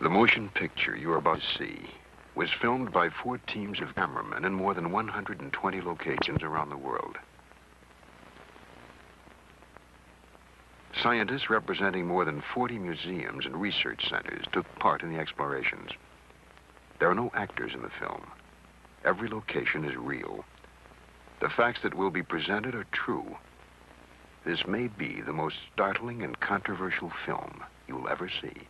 The motion picture you're about to see was filmed by 4 teams of cameramen in more than 120 locations around the world. Scientists representing more than 40 museums and research centers took part in the explorations. There are no actors in the film. Every location is real. The facts that will be presented are true. This may be the most startling and controversial film you'll ever see.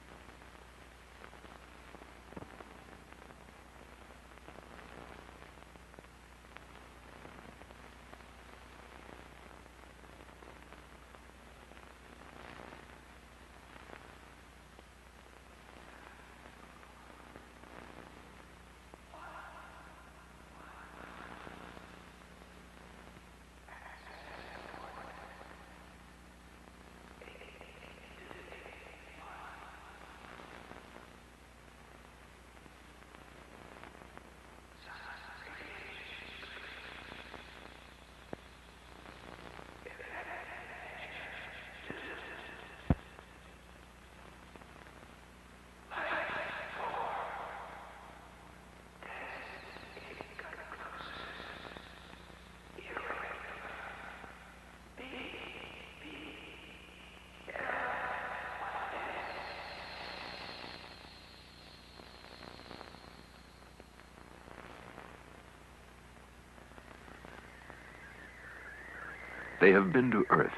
They have been to Earth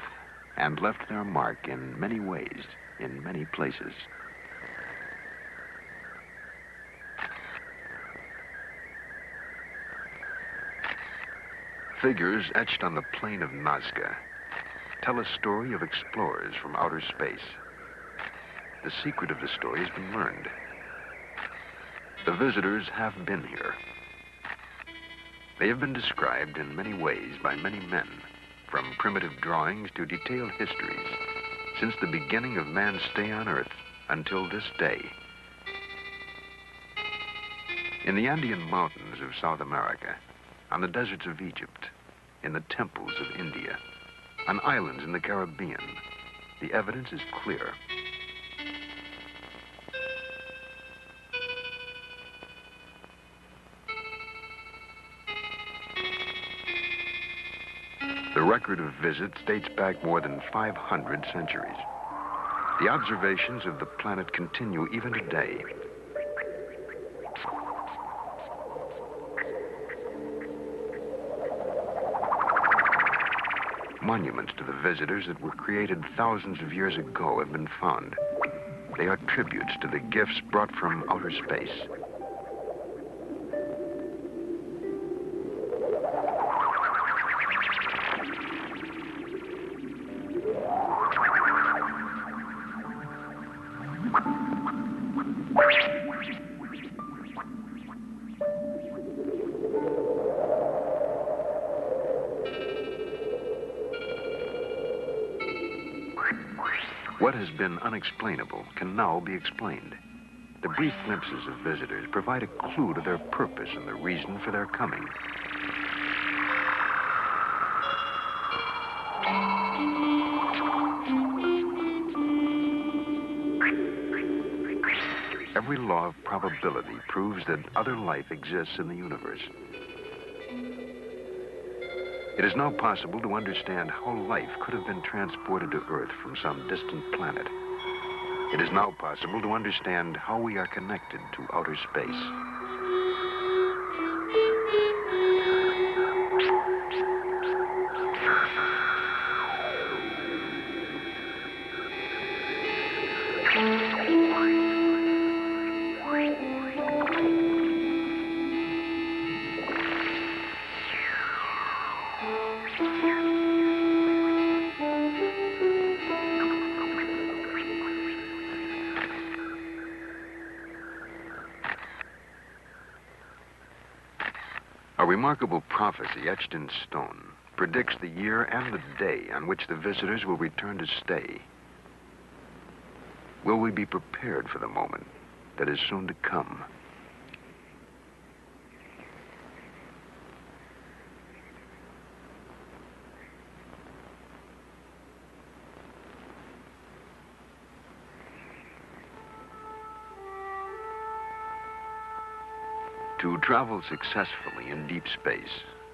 and left their mark in many ways, in many places. Figures etched on the plain of Nazca tell a story of explorers from outer space. The secret of the story has been learned. The visitors have been here. They have been described in many ways by many men, from primitive drawings to detailed histories, since the beginning of man's stay on Earth until this day. In the Andean mountains of South America, on the deserts of Egypt, in the temples of India, on islands in the Caribbean, the evidence is clear. The record of visits dates back more than 500 centuries. The observations of the planet continue even today. Monuments to the visitors that were created thousands of years ago have been found. They are tributes to the gifts brought from outer space. What has been unexplainable can now be explained. The brief glimpses of visitors provide a clue to their purpose and the reason for their coming. Every law of probability proves that other life exists in the universe. It is now possible to understand how life could have been transported to Earth from some distant planet. It is now possible to understand how we are connected to outer space. A remarkable prophecy etched in stone predicts the year and the day on which the visitors will return to stay. Will we be prepared for the moment that is soon to come? To travel successfully in deep space,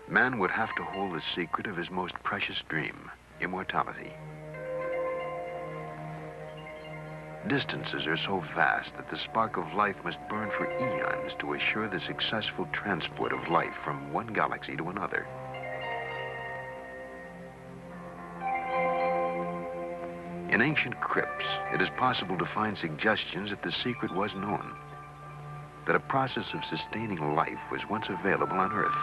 man would have to hold the secret of his most precious dream, immortality. Distances are so vast that the spark of life must burn for eons to assure the successful transport of life from one galaxy to another. In ancient crypts, it is possible to find suggestions that the secret was known, that a process of sustaining life was once available on Earth.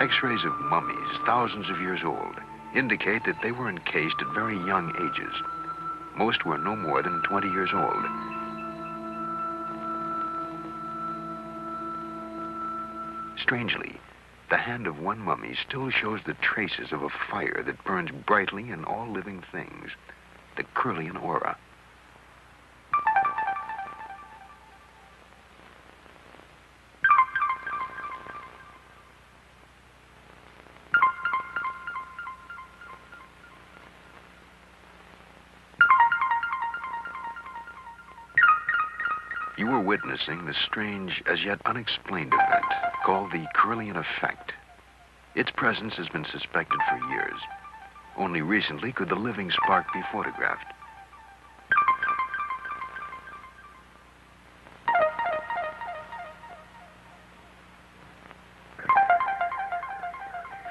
X-rays of mummies, thousands of years old, indicate that they were encased at very young ages. Most were no more than 20 years old. Strangely, the hand of one mummy still shows the traces of a fire that burns brightly in all living things, the Kirlian aura. You were witnessing the strange, as yet unexplained event called the Kirlian effect. Its presence has been suspected for years. Only recently could the living spark be photographed.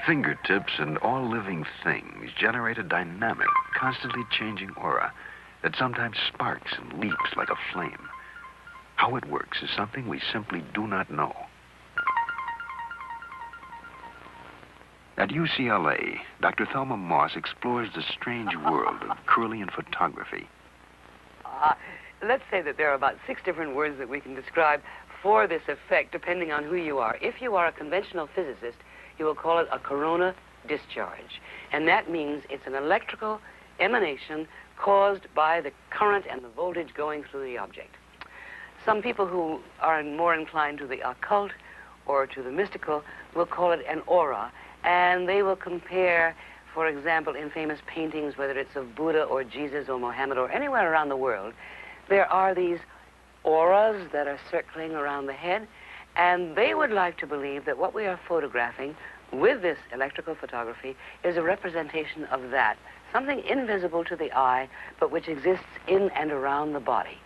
Fingertips and all living things generate a dynamic, constantly changing aura that sometimes sparks and leaps like a flame. How it works is something we simply do not know. At UCLA, Dr. Thelma Moss explores the strange world of Kirlian photography. Let's say that there are about 6 different words that we can describe for this effect, depending on who you are. If you are a conventional physicist, you will call it a corona discharge. And that means it's an electrical emanation caused by the current and the voltage going through the object. Some people who are more inclined to the occult or to the mystical will call it an aura, and they will compare, for example, in famous paintings, whether it's of Buddha or Jesus or Mohammed or anywhere around the world, there are these auras that are circling around the head, and they would like to believe that what we are photographing with this electrical photography is a representation of that, something invisible to the eye, but which exists in and around the body.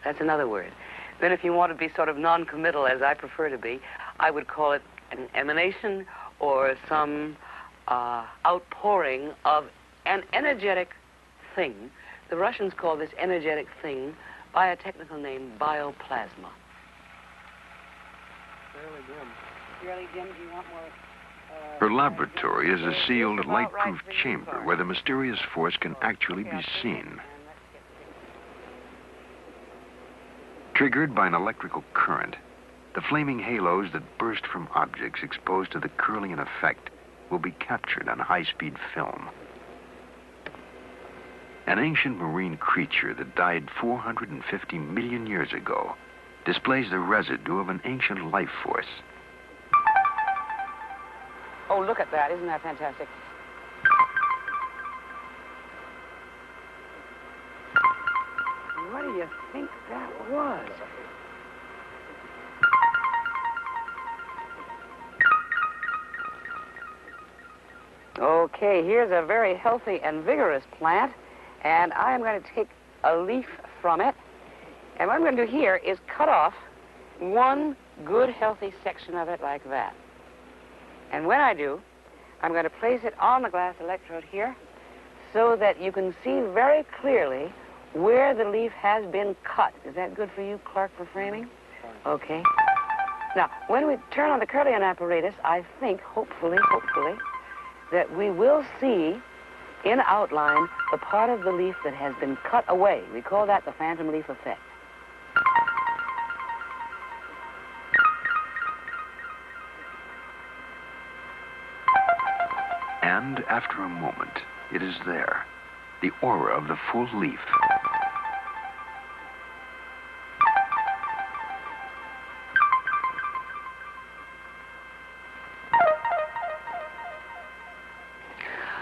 That's another word. Then if you want to be sort of non-committal, as I prefer to be, I would call it an emanation or some outpouring of an energetic thing. The Russians call this energetic thing by a technical name, bioplasma. Fairly dim. Fairly dim. Do you want more? Her laboratory is a sealed, light-proof chamber where the mysterious force can actually be seen. Triggered by an electrical current, the flaming halos that burst from objects exposed to the Kirlian effect will be captured on high-speed film. An ancient marine creature that died 450 million years ago displays the residue of an ancient life force. Oh, look at that. Isn't that fantastic? What do you think that was? Okay, here's a very healthy and vigorous plant, and I'm going to take a leaf from it. And what I'm going to do here is cut off one good, healthy section of it like that. And when I do, I'm going to place it on the glass electrode here so that you can see very clearly where the leaf has been cut. Is that good for you, Clark, for framing? Okay. Now, when we turn on the Kirlian apparatus, I think, hopefully, that we will see in outline the part of the leaf that has been cut away. We call that the phantom leaf effect. And after a moment, it is there, the aura of the full leaf.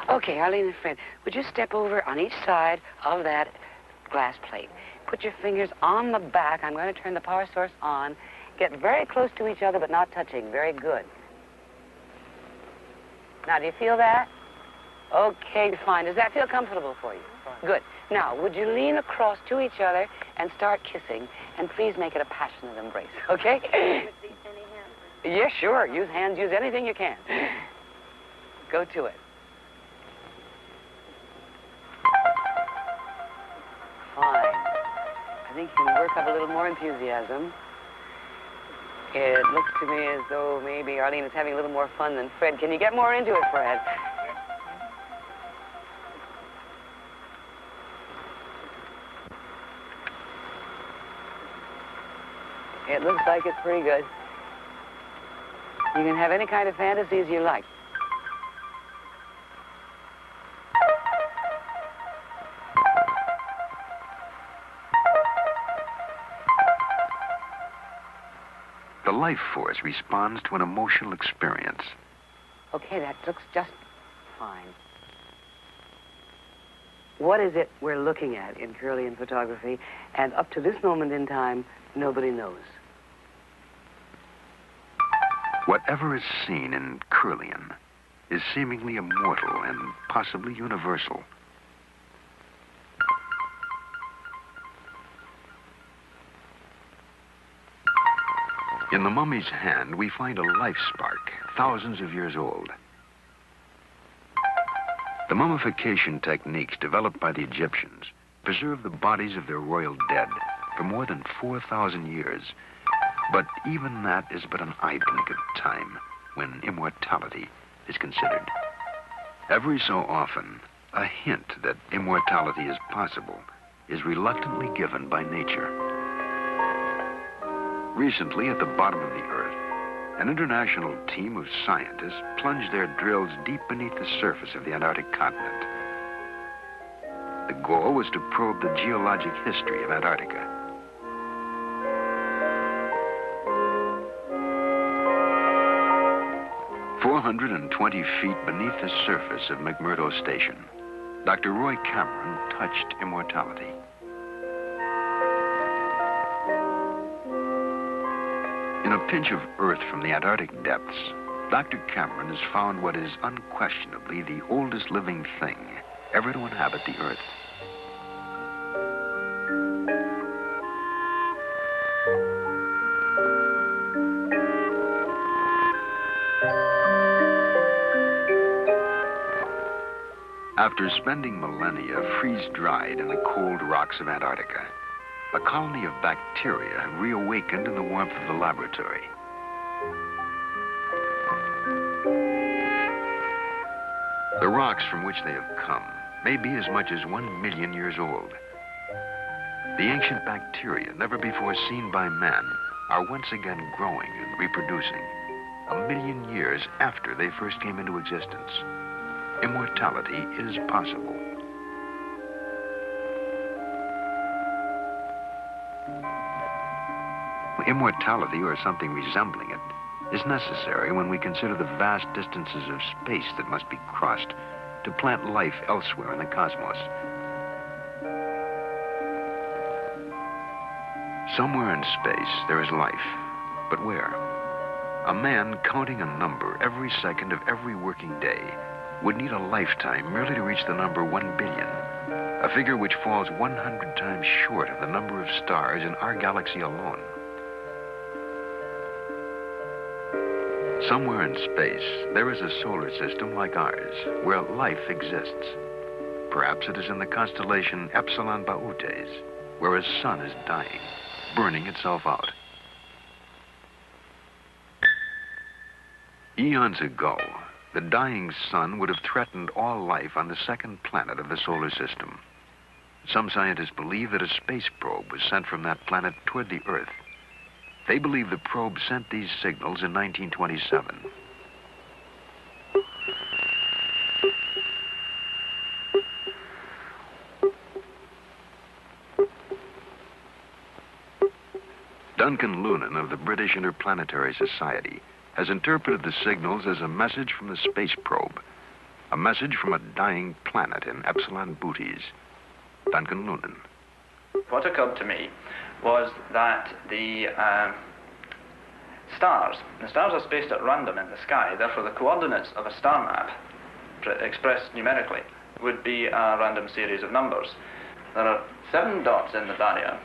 Okay, Arlene and Fred, would you step over on each side of that glass plate. Put your fingers on the back. I'm going to turn the power source on. Get very close to each other, but not touching. Very good. Now, do you feel that? Okay, fine. Does that feel comfortable for you? Fine. Good. Now, would you lean across to each other and start kissing, and please make it a passionate embrace, okay? Yeah, sure. Use hands. Use anything you can. Go to it. Fine. I think you can work up a little more enthusiasm. It looks to me as though maybe Arlene is having a little more fun than Fred. Can you get more into it, Fred? It looks like it's pretty good. You can have any kind of fantasies you like. The life force responds to an emotional experience. Okay, that looks just fine. What is it we're looking at in Kirlian photography? And up to this moment in time, nobody knows. Whatever is seen in Kirlian is seemingly immortal and possibly universal. In the mummy's hand, we find a life spark, thousands of years old. The mummification techniques developed by the Egyptians preserved the bodies of their royal dead for more than 4,000 years. But even that is but an eye blink of time when immortality is considered. Every so often, a hint that immortality is possible is reluctantly given by nature. Recently, at the bottom of the Earth, an international team of scientists plunged their drills deep beneath the surface of the Antarctic continent. The goal was to probe the geologic history of Antarctica. "420 feet beneath the surface of McMurdo Station, Dr. Roy Cameron touched immortality. In a pinch of earth from the Antarctic depths, Dr. Cameron has found what is unquestionably the oldest living thing ever to inhabit the Earth. After spending millennia freeze-dried in the cold rocks of Antarctica, a colony of bacteria have reawakened in the warmth of the laboratory. The rocks from which they have come may be as much as 1 million years old. The ancient bacteria, never before seen by man, are once again growing and reproducing, 1 million years after they first came into existence. Immortality is possible. Immortality, or something resembling it, is necessary when we consider the vast distances of space that must be crossed to plant life elsewhere in the cosmos. Somewhere in space, there is life, but where? A man counting a number every second of every working day would need a lifetime merely to reach the number 1 billion, a figure which falls 100 times short of the number of stars in our galaxy alone. Somewhere in space, there is a solar system like ours, where life exists. Perhaps it is in the constellation Epsilon Bautes, where a sun is dying, burning itself out. Eons ago, the dying sun would have threatened all life on the second planet of the solar system. Some scientists believe that a space probe was sent from that planet toward the Earth. They believe the probe sent these signals in 1927. Duncan Lunan of the British Interplanetary Society has interpreted the signals as a message from the space probe, a message from a dying planet in Epsilon Bautes. Duncan Lunan. What occurred to me was that the stars are spaced at random in the sky, therefore the coordinates of a star map, expressed numerically, would be a random series of numbers. There are 7 dots in the barrier,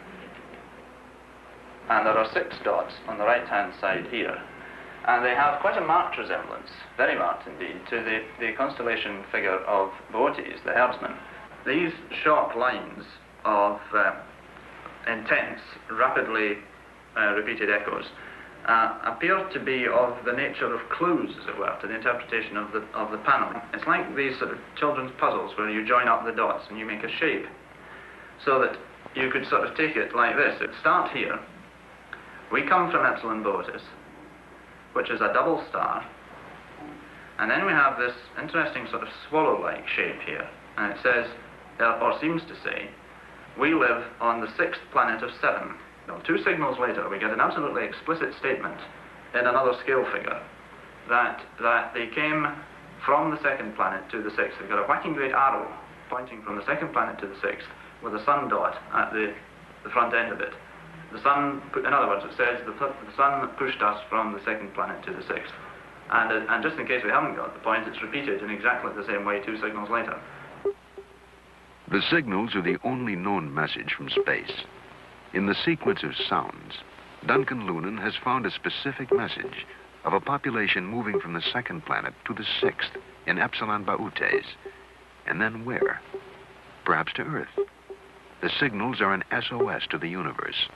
and there are 6 dots on the right-hand side here. And they have quite a marked resemblance, very marked indeed, to the constellation figure of Boötes, the herdsman. These sharp lines of intense, rapidly repeated echoes appear to be of the nature of clues, as it were, to the interpretation of the panel. It's like these sort of children's puzzles where you join up the dots and you make a shape, so that you could sort of take it like this. It starts here. We come from Epsilon Boötes, which is a double star, and then we have this interesting sort of swallow-like shape here, and it says, or seems to say, we live on the 6th planet of 7. Now, 2 signals later, we get an absolutely explicit statement in another scale figure that they came from the 2nd planet to the 6th. They've got a whacking great arrow pointing from the 2nd planet to the 6th with a sun dot at the front end of it. The sun, in other words, it says the sun pushed us from the 2nd planet to the 6th. And just in case we haven't got the point, it's repeated in exactly the same way 2 signals later. The signals are the only known message from space. In the sequence of sounds, Duncan Lunan has found a specific message of a population moving from the 2nd planet to the 6th in Epsilon Boötes. And then where? Perhaps to Earth. The signals are an SOS to the universe.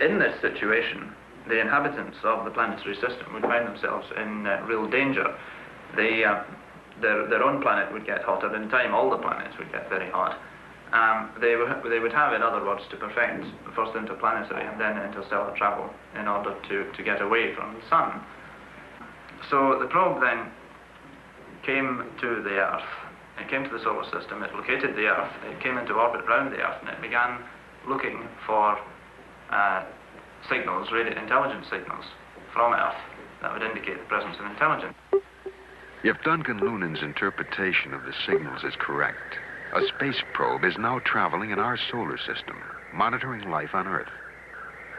In this situation, the inhabitants of the planetary system would find themselves in real danger. Their own planet would get hotter. In time, all the planets would get very hot. They would have, in other words, to perfect first interplanetary and then interstellar travel in order to get away from the sun. So the probe then came to the Earth. It came to the solar system. It located the Earth. It came into orbit around the Earth, and it began looking for signals, intelligent signals from Earth that would indicate the presence of intelligence. If Duncan Lunan's interpretation of the signals is correct, a space probe is now traveling in our solar system, monitoring life on Earth.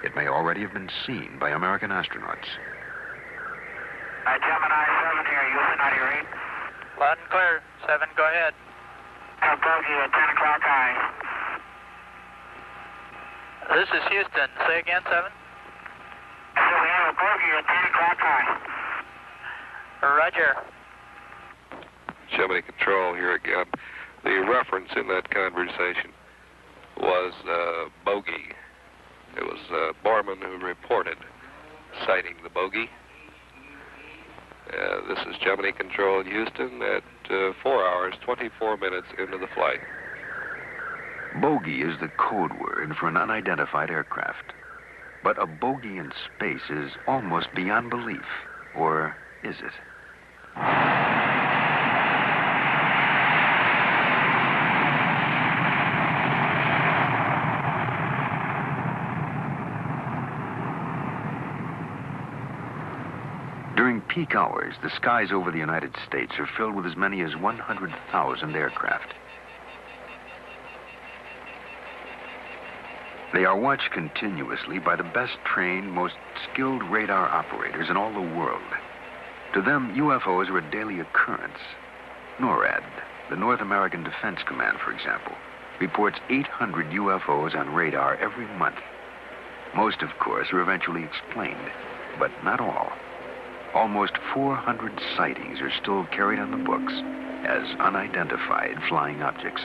It may already have been seen by American astronauts. Gemini 7 here, Houston, out of your 8. Loud and clear. 7, go ahead. Bogey at 10 o'clock high. This is Houston. Say again, 7. So we have a bogey at 10 o'clock high. Roger. Gemini Control here again. The reference in that conversation was bogey. It was Borman who reported sighting the bogey. This is Gemini Control in Houston at 4 hours, 24 minutes into the flight. Bogey is the code word for an unidentified aircraft. But a bogey in space is almost beyond belief. Or is it? During peak hours, the skies over the United States are filled with as many as 100,000 aircraft. They are watched continuously by the best trained, most skilled radar operators in all the world. To them, UFOs are a daily occurrence. NORAD, the North American Defense Command, for example, reports 800 UFOs on radar every month. Most, of course, are eventually explained, but not all. Almost 400 sightings are still carried on the books as unidentified flying objects.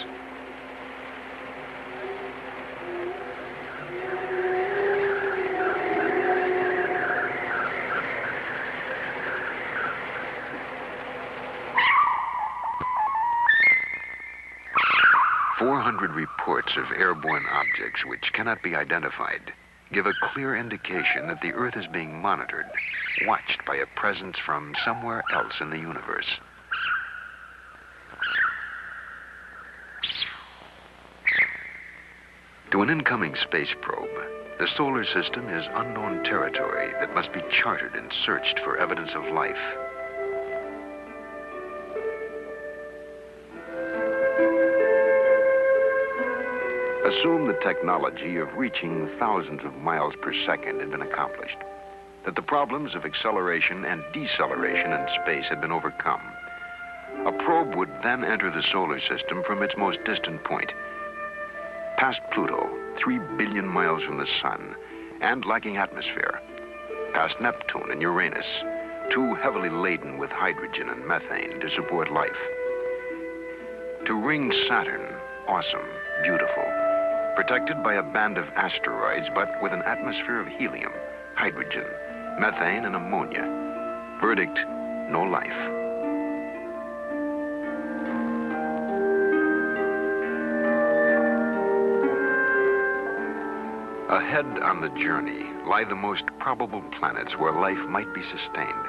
Reports of airborne objects which cannot be identified give a clear indication that the Earth is being monitored, watched by a presence from somewhere else in the universe. To an incoming space probe, the solar system is unknown territory that must be charted and searched for evidence of life. Assume the technology of reaching thousands of miles per second had been accomplished, that the problems of acceleration and deceleration in space had been overcome. A probe would then enter the solar system from its most distant point, past Pluto, 3 billion miles from the sun, and lacking atmosphere, past Neptune and Uranus, too heavily laden with hydrogen and methane to support life. To ring Saturn, awesome, beautiful, protected by a band of asteroids, but with an atmosphere of helium, hydrogen, methane, and ammonia. Verdict, no life. Ahead on the journey lie the most probable planets where life might be sustained.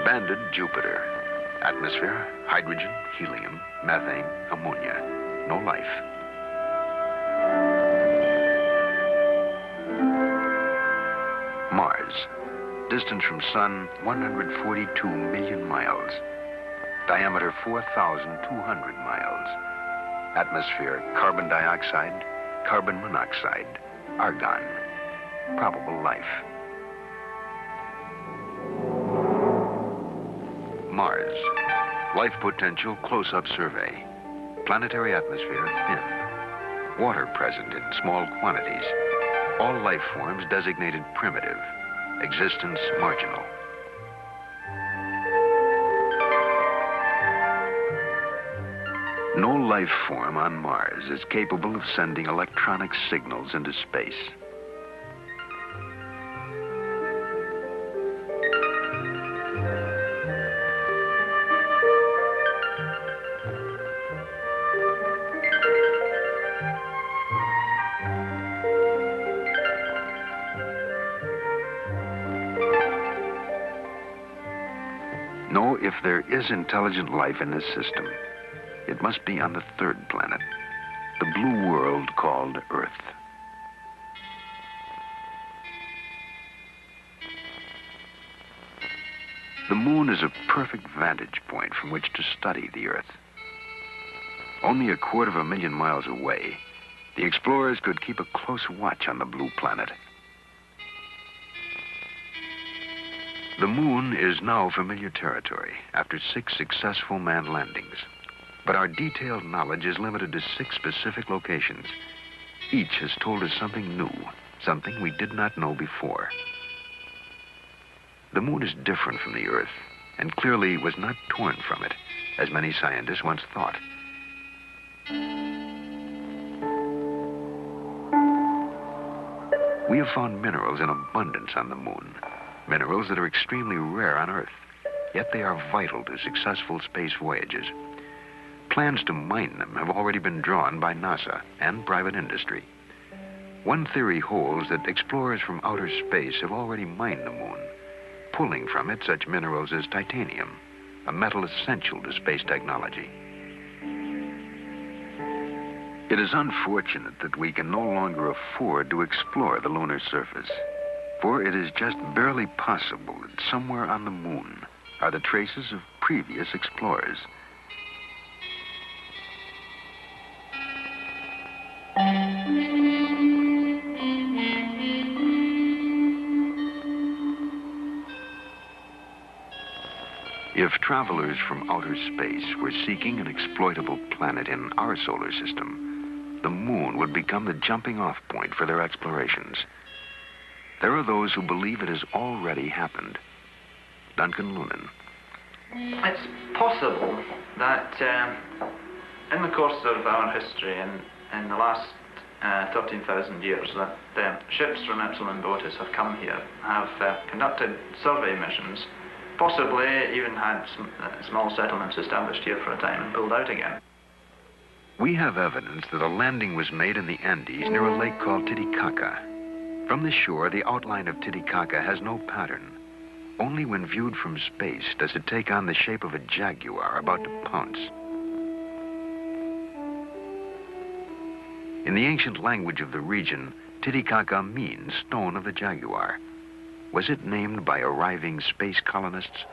Banded Jupiter. Atmosphere, hydrogen, helium, methane, ammonia. No life. Mars. Distance from Sun, 142 million miles. Diameter, 4,200 miles. Atmosphere, carbon dioxide, carbon monoxide, argon. Probable life. Mars. Life potential close-up survey. Planetary atmosphere thin. Water present in small quantities. All life forms designated primitive. Existence marginal. No life form on Mars is capable of sending electronic signals into space. No, if there is intelligent life in this system, it must be on the third planet, the blue world called Earth. The moon is a perfect vantage point from which to study the Earth. Only 250,000 miles away, the explorers could keep a close watch on the blue planet. The moon is now familiar territory after 6 successful manned landings. But our detailed knowledge is limited to 6 specific locations. Each has told us something new, something we did not know before. The moon is different from the Earth, and clearly was not torn from it, as many scientists once thought. We have found minerals in abundance on the moon, minerals that are extremely rare on Earth, yet they are vital to successful space voyages. Plans to mine them have already been drawn by NASA and private industry. One theory holds that explorers from outer space have already mined the moon, pulling from it such minerals as titanium, a metal essential to space technology. It is unfortunate that we can no longer afford to explore the lunar surface, for it is just barely possible that somewhere on the moon are the traces of previous explorers. If travelers from outer space were seeking an exploitable planet in our solar system, the moon would become the jumping-off point for their explorations. There are those who believe it has already happened. Duncan Lunan. It's possible that in the course of our history in the last 13,000 years that ships from Epsilon Botis have come here, have conducted survey missions, possibly even had small settlements established here for a time and pulled out again. We have evidence that a landing was made in the Andes near a lake called Titicaca. From the shore, the outline of Titicaca has no pattern. Only when viewed from space does it take on the shape of a jaguar about to pounce. In the ancient language of the region, Titicaca means stone of the jaguar. Was it named by arriving space colonists?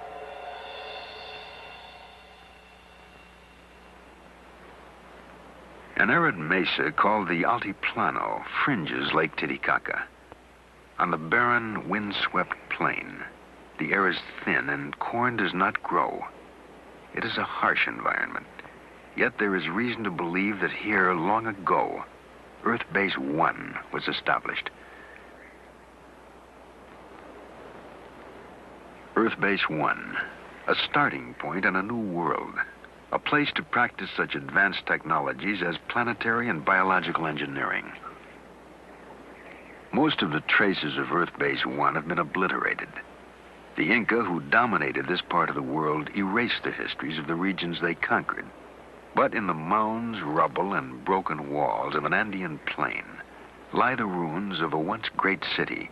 An arid mesa called the Altiplano fringes Lake Titicaca. On the barren, windswept plain, the air is thin and corn does not grow. It is a harsh environment, yet there is reason to believe that here, long ago, Earth Base 1 was established. Earth Base 1, a starting point on a new world, a place to practice such advanced technologies as planetary and biological engineering. Most of the traces of Earth Base 1 have been obliterated. The Inca who dominated this part of the world erased the histories of the regions they conquered. But in the mounds, rubble, and broken walls of an Andean plain lie the ruins of a once great city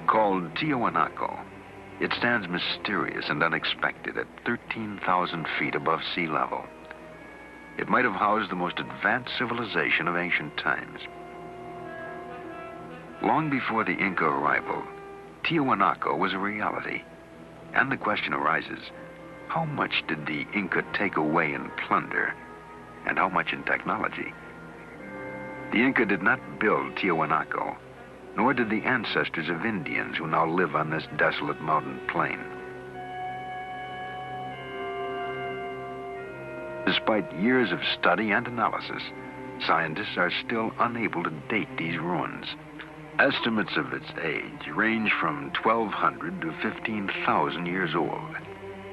called Tiwanaku. It stands mysterious and unexpected at 13,000 feet above sea level. It might have housed the most advanced civilization of ancient times. Long before the Inca arrival, Tiwanaku was a reality. And the question arises, how much did the Inca take away in plunder, and how much in technology? The Inca did not build Tiwanaku, nor did the ancestors of Indians who now live on this desolate mountain plain. Despite years of study and analysis, scientists are still unable to date these ruins. Estimates of its age range from 1,200 to 15,000 years old.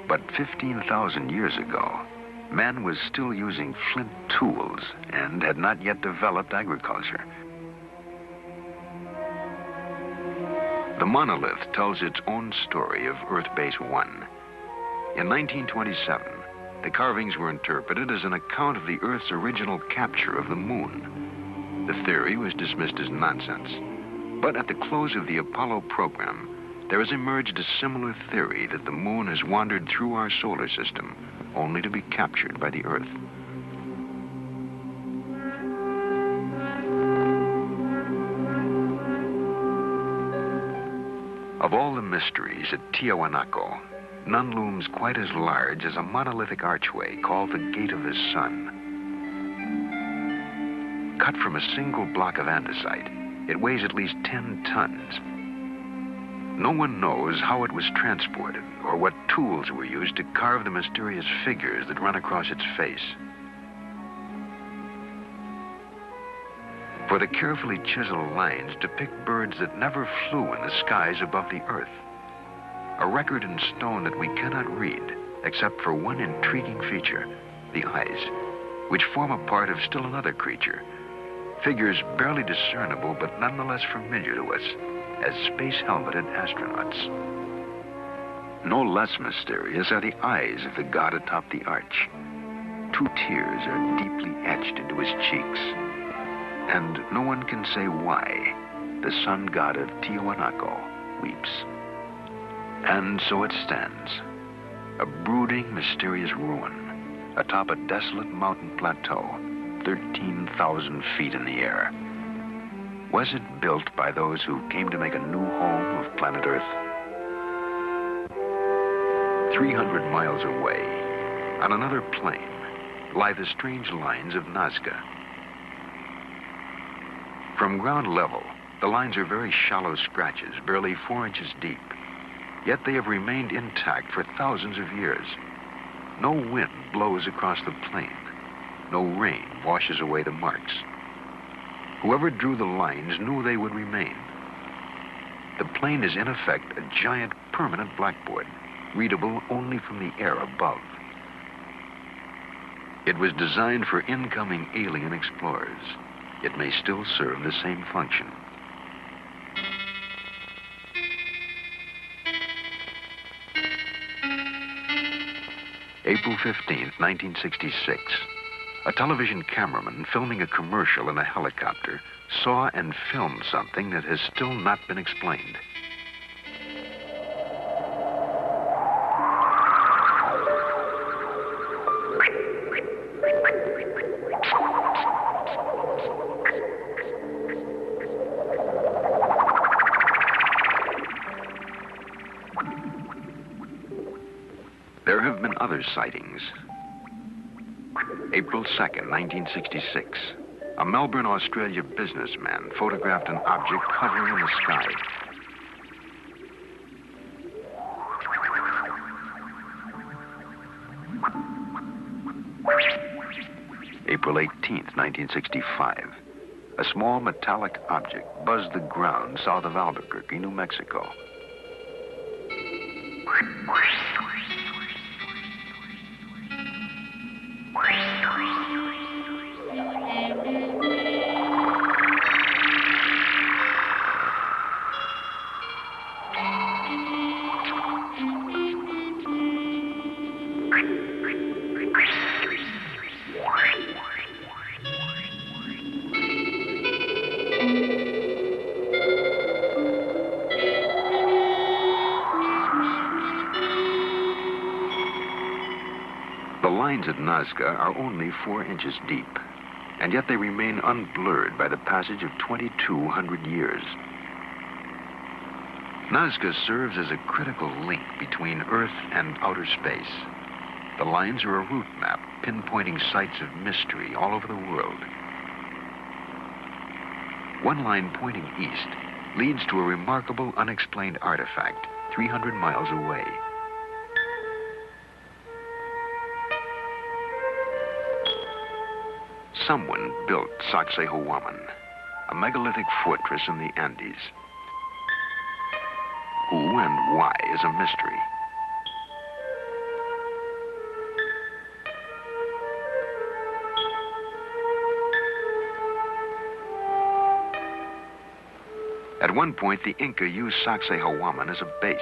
But 15,000 years ago, man was still using flint tools and had not yet developed agriculture. The monolith tells its own story of Earth Base 1. In 1927, the carvings were interpreted as an account of the Earth's original capture of the moon. The theory was dismissed as nonsense. But at the close of the Apollo program, there has emerged a similar theory that the moon has wandered through our solar system, only to be captured by the Earth. Of all the mysteries at Tiwanaku, none looms quite as large as a monolithic archway called the Gate of the Sun. Cut from a single block of andesite, it weighs at least 10 tons. No one knows how it was transported or what tools were used to carve the mysterious figures that run across its face. For the carefully chiseled lines depict birds that never flew in the skies above the Earth. A record in stone that we cannot read, except for one intriguing feature, the eyes, which form a part of still another creature. Figures barely discernible, but nonetheless familiar to us as space-helmeted astronauts. No less mysterious are the eyes of the god atop the arch. 2 tears are deeply etched into his cheeks. And no one can say why the sun god of Tiwanaku weeps. And so it stands, a brooding, mysterious ruin atop a desolate mountain plateau, 13,000 feet in the air. Was it built by those who came to make a new home of planet Earth? 300 miles away, on another plain, lie the strange lines of Nazca. From ground level, the lines are very shallow scratches, barely 4 inches deep. Yet they have remained intact for thousands of years. No wind blows across the plain. No rain washes away the marks. Whoever drew the lines knew they would remain. The plain is in effect a giant permanent blackboard, readable only from the air above. It was designed for incoming alien explorers. It may still serve the same function. April 15th, 1966. A television cameraman filming a commercial in a helicopter saw and filmed something that has still not been explained. There have been other sightings. April 2nd, 1966. A Melbourne, Australia businessman photographed an object hovering in the sky. April 18th, 1965. A small metallic object buzzed the ground south of Albuquerque, New Mexico. The lines at Nazca are only 4 inches deep, and yet they remain unblurred by the passage of 2,200 years. Nazca serves as a critical link between Earth and outer space. The lines are a route map pinpointing sites of mystery all over the world. One line pointing east leads to a remarkable unexplained artifact 300 miles away. Someone built Sacsayhuaman, a megalithic fortress in the Andes. Who and why is a mystery. At one point, the Inca used Sacsayhuaman as a base.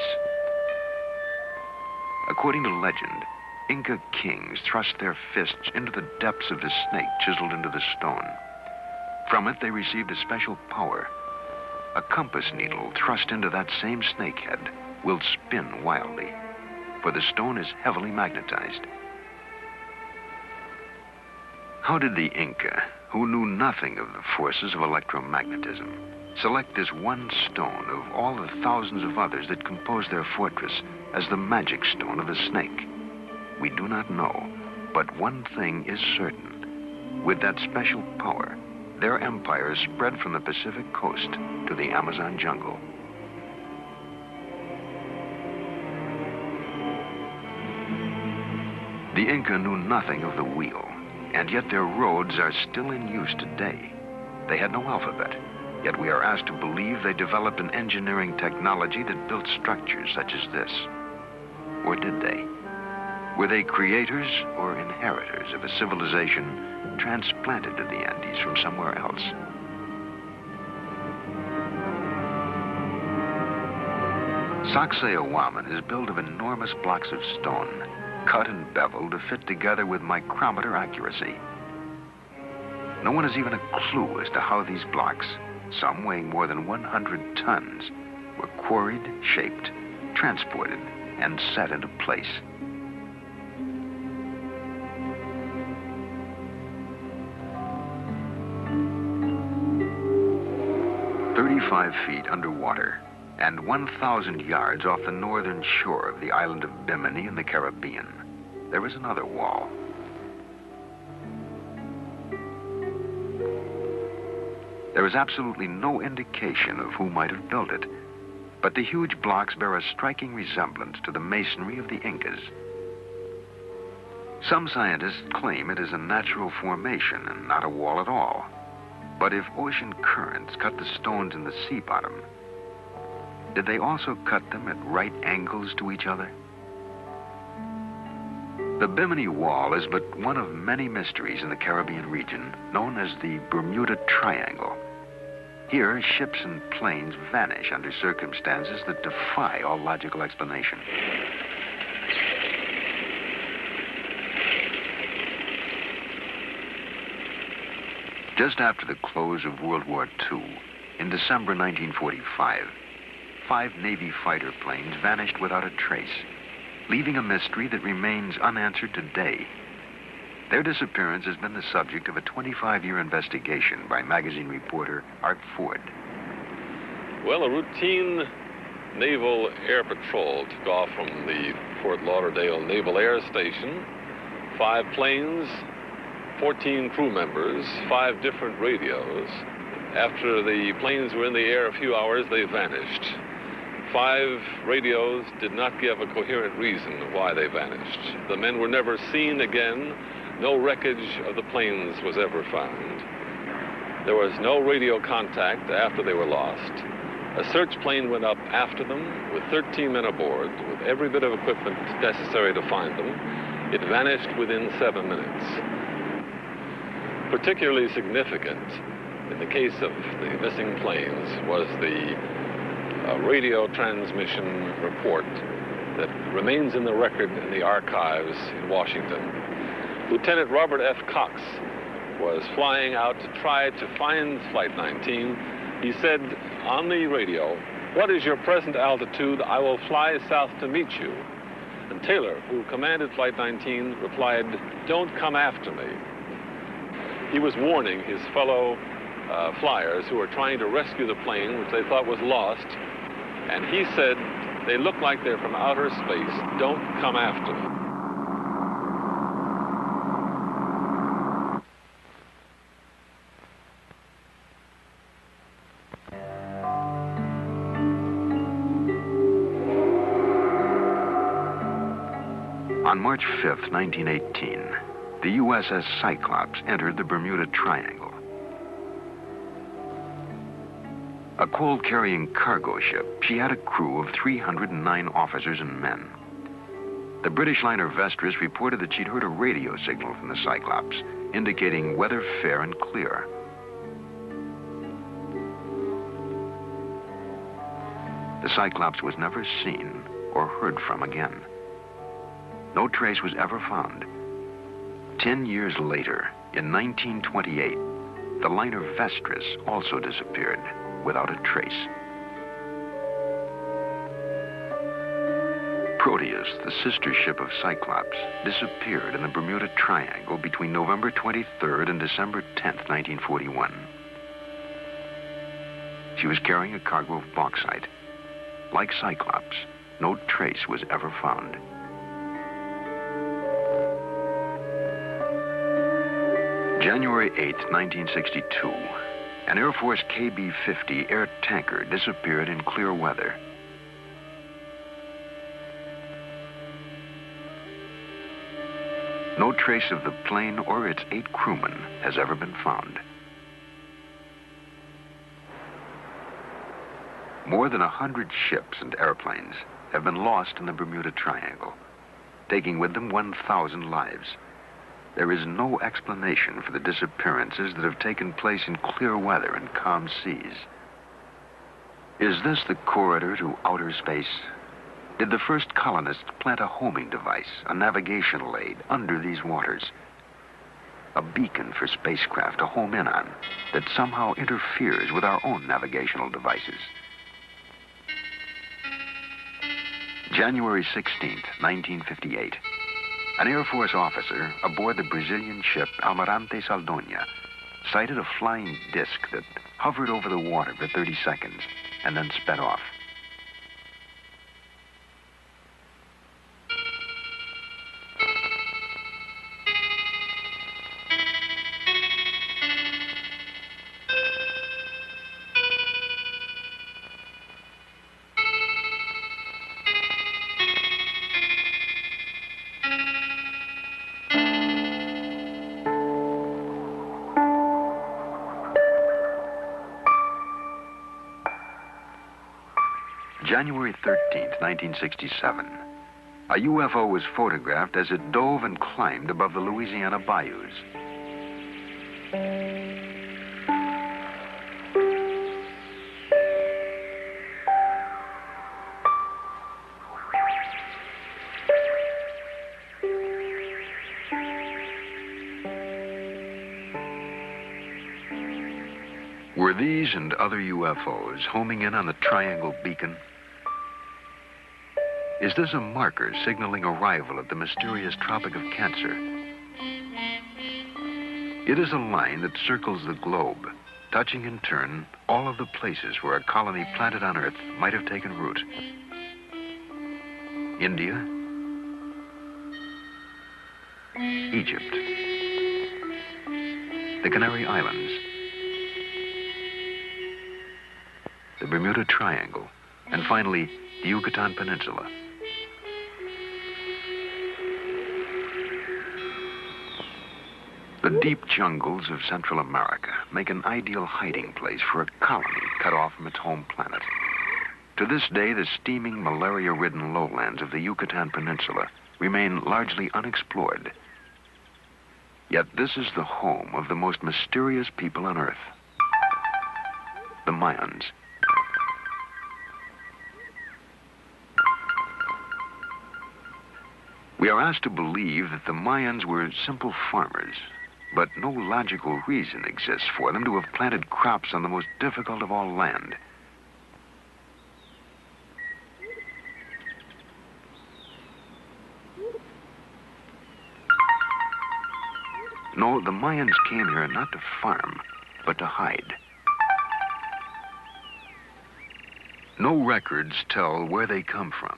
According to legend, Inca kings thrust their fists into the depths of the snake chiseled into the stone. From it, they received a special power. A compass needle thrust into that same snakehead will spin wildly, for the stone is heavily magnetized. How did the Inca, who knew nothing of the forces of electromagnetism, select this one stone of all the thousands of others that composed their fortress as the magic stone of the snake? We do not know, but one thing is certain. With that special power, their empire spread from the Pacific coast to the Amazon jungle. The Inca knew nothing of the wheel, and yet their roads are still in use today. They had no alphabet, yet we are asked to believe they developed an engineering technology that built structures such as this. Or did they? Were they creators or inheritors of a civilization transplanted to the Andes from somewhere else? Sacsayhuaman is built of enormous blocks of stone, cut and beveled to fit together with micrometer accuracy. No one has even a clue as to how these blocks, some weighing more than 100 tons, were quarried, shaped, transported, and set into place. 35 feet underwater and 1,000 yards off the northern shore of the island of Bimini in the Caribbean, there is another wall. There is absolutely no indication of who might have built it, but the huge blocks bear a striking resemblance to the masonry of the Incas. Some scientists claim it is a natural formation and not a wall at all. But if ocean currents cut the stones in the sea bottom, did they also cut them at right angles to each other? The Bimini Wall is but one of many mysteries in the Caribbean region, known as the Bermuda Triangle. Here, ships and planes vanish under circumstances that defy all logical explanation. Just after the close of World War II, in December 1945, 5 Navy fighter planes vanished without a trace, leaving a mystery that remains unanswered today. Their disappearance has been the subject of a 25-year investigation by magazine reporter Art Ford. Well, a routine naval air patrol took off from the Fort Lauderdale Naval Air Station. 5 planes 14 crew members, 5 different radios. After the planes were in the air a few hours, they vanished. 5 radios did not give a coherent reason why they vanished. The men were never seen again. No wreckage of the planes was ever found. There was no radio contact after they were lost. A search plane went up after them with 13 men aboard, with every bit of equipment necessary to find them. It vanished within 7 minutes. Particularly significant in the case of the missing planes was the radio transmission report that remains in the record in the archives in Washington. Lieutenant Robert F. Cox was flying out to try to find Flight 19. He said on the radio, "What is your present altitude? I will fly south to meet you." And Taylor, who commanded Flight 19, replied, "Don't come after me." He was warning his fellow flyers who were trying to rescue the plane, which they thought was lost. And he said, "They look like they're from outer space. Don't come after me." On March 5th, 1918, the USS Cyclops entered the Bermuda Triangle. A coal-carrying cargo ship, she had a crew of 309 officers and men. The British liner Vestris reported that she'd heard a radio signal from the Cyclops, indicating weather fair and clear. The Cyclops was never seen or heard from again. No trace was ever found. 10 years later, in 1928, the liner Vestris also disappeared without a trace. Proteus, the sister ship of Cyclops, disappeared in the Bermuda Triangle between November 23rd and December 10th, 1941. She was carrying a cargo of bauxite. Like Cyclops, no trace was ever found. January 8th, 1962, an Air Force KB-50 air tanker disappeared in clear weather. No trace of the plane or its 8 crewmen has ever been found. More than 100 ships and airplanes have been lost in the Bermuda Triangle, taking with them 1,000 lives. There is no explanation for the disappearances that have taken place in clear weather and calm seas. Is this the corridor to outer space? Did the first colonists plant a homing device, a navigational aid, under these waters? A beacon for spacecraft to home in on that somehow interferes with our own navigational devices. January 16th, 1958. An Air Force officer aboard the Brazilian ship Almirante Saldanha sighted a flying disc that hovered over the water for 30 seconds and then sped off. January 13th, 1967. A UFO was photographed as it dove and climbed above the Louisiana bayous. Were these and other UFOs homing in on the Triangle Beacon? Is this a marker signaling arrival at the mysterious Tropic of Cancer? It is a line that circles the globe, touching in turn all of the places where a colony planted on Earth might have taken root. India, Egypt, the Canary Islands, the Bermuda Triangle, and finally, the Yucatan Peninsula. The deep jungles of Central America make an ideal hiding place for a colony cut off from its home planet. To this day, the steaming, malaria-ridden lowlands of the Yucatan Peninsula remain largely unexplored. Yet this is the home of the most mysterious people on Earth, the Mayans. We are asked to believe that the Mayans were simple farmers, but no logical reason exists for them to have planted crops on the most difficult of all land. No, the Mayans came here not to farm, but to hide. No records tell where they come from.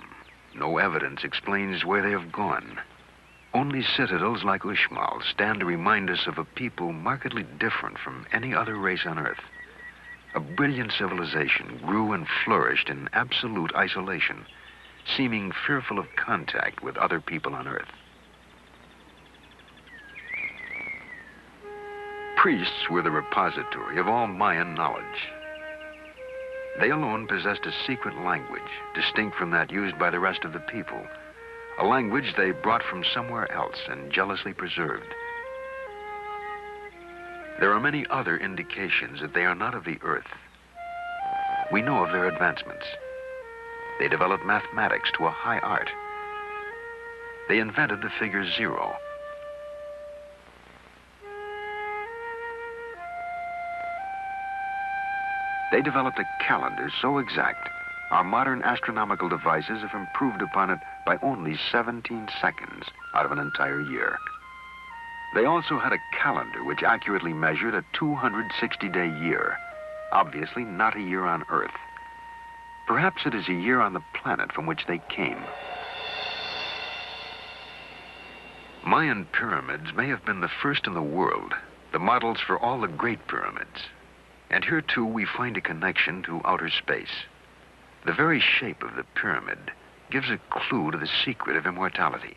No evidence explains where they have gone. Only citadels like Uxmal stand to remind us of a people markedly different from any other race on Earth. A brilliant civilization grew and flourished in absolute isolation, seeming fearful of contact with other people on Earth. Priests were the repository of all Mayan knowledge. They alone possessed a secret language, distinct from that used by the rest of the people, a language they brought from somewhere else and jealously preserved. There are many other indications that they are not of the Earth. We know of their advancements. They developed mathematics to a high art. They invented the figure 0. They developed a calendar so exact, our modern astronomical devices have improved upon it by only 17 seconds out of an entire year. They also had a calendar which accurately measured a 260-day year, obviously not a year on Earth. Perhaps it is a year on the planet from which they came. Mayan pyramids may have been the first in the world, the models for all the great pyramids. And here, too, we find a connection to outer space. The very shape of the pyramid gives a clue to the secret of immortality.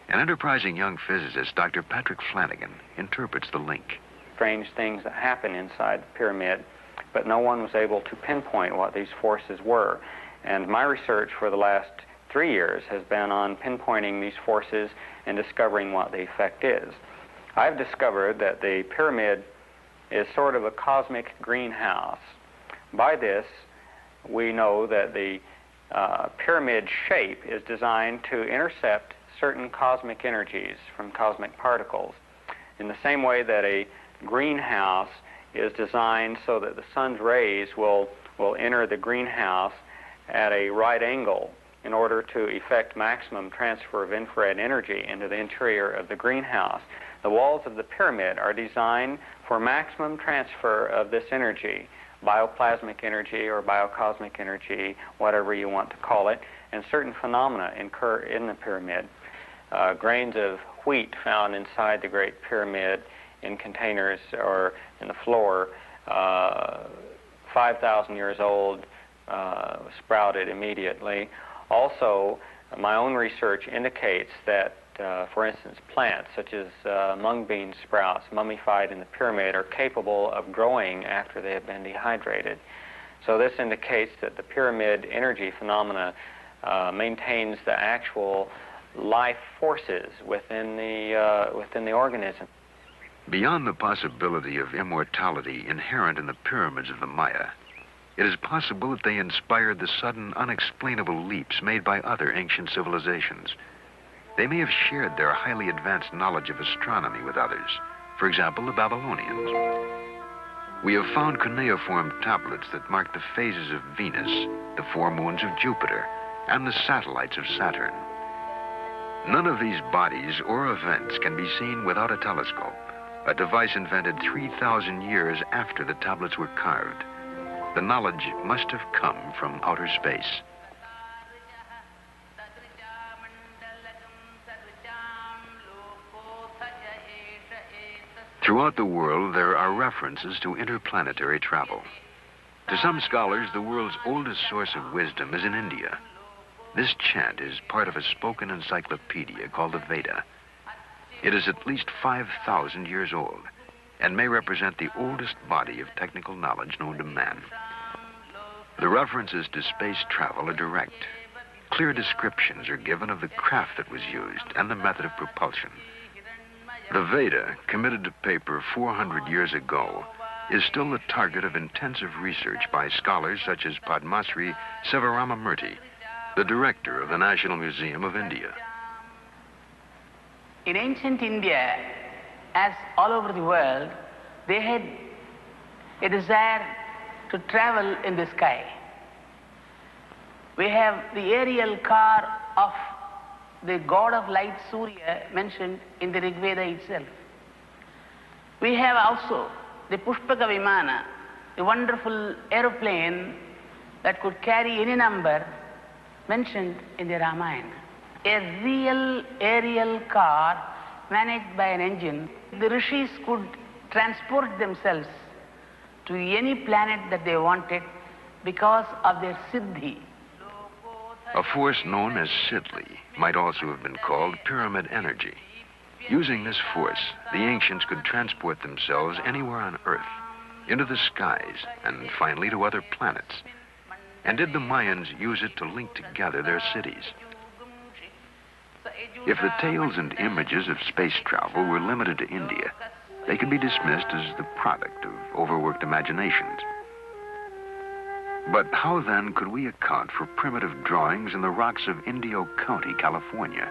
An enterprising young physicist, Dr. Patrick Flanagan, interprets the link. Strange things that happen inside the pyramid, but no one was able to pinpoint what these forces were. And my research for the last 3 years has been on pinpointing these forces and discovering what the effect is. I've discovered that the pyramid is sort of a cosmic greenhouse. By this, we know that the pyramid shape is designed to intercept certain cosmic energies from cosmic particles, in the same way that a greenhouse is designed so that the sun's rays will enter the greenhouse at a right angle in order to effect maximum transfer of infrared energy into the interior of the greenhouse. The walls of the pyramid are designed for maximum transfer of this energy, bioplasmic energy or biocosmic energy, whatever you want to call it, and certain phenomena occur in the pyramid. Grains of wheat found inside the Great Pyramid in containers or in the floor, 5,000 years old, sprouted immediately. Also, my own research indicates that for instance, plants such as mung bean sprouts mummified in the pyramid are capable of growing after they have been dehydrated. So this indicates that the pyramid energy phenomena maintains the actual life forces within the organism. Beyond the possibility of immortality inherent in the pyramids of the Maya, it is possible that they inspired the sudden, unexplainable leaps made by other ancient civilizations. They may have shared their highly advanced knowledge of astronomy with others, for example, the Babylonians. We have found cuneiform tablets that mark the phases of Venus, the 4 moons of Jupiter, and the satellites of Saturn. None of these bodies or events can be seen without a telescope, a device invented 3,000 years after the tablets were carved. The knowledge must have come from outer space. Throughout the world, there are references to interplanetary travel. To some scholars, the world's oldest source of wisdom is in India. This chant is part of a spoken encyclopedia called the Veda. It is at least 5,000 years old and may represent the oldest body of technical knowledge known to man. The references to space travel are direct. Clear descriptions are given of the craft that was used and the method of propulsion. The Veda, committed to paper 400 years ago, is still the target of intensive research by scholars such as Padmasri Sivaramamurthy, the director of the National Museum of India. In ancient India, as all over the world, they had a desire to travel in the sky. We have the aerial car of the god of light, Surya, mentioned in the Rig Veda itself. We have also the Pushpaka Vimana, a wonderful aeroplane that could carry any number, mentioned in the Ramayana. A real aerial car managed by an engine. The rishis could transport themselves to any planet that they wanted because of their siddhi. A force known as Sidli might also have been called pyramid energy. Using this force, the ancients could transport themselves anywhere on Earth, into the skies, and finally to other planets. And did the Mayans use it to link together their cities? If the tales and images of space travel were limited to India, they could be dismissed as the product of overworked imaginations. But how then could we account for primitive drawings in the rocks of Indio County, California?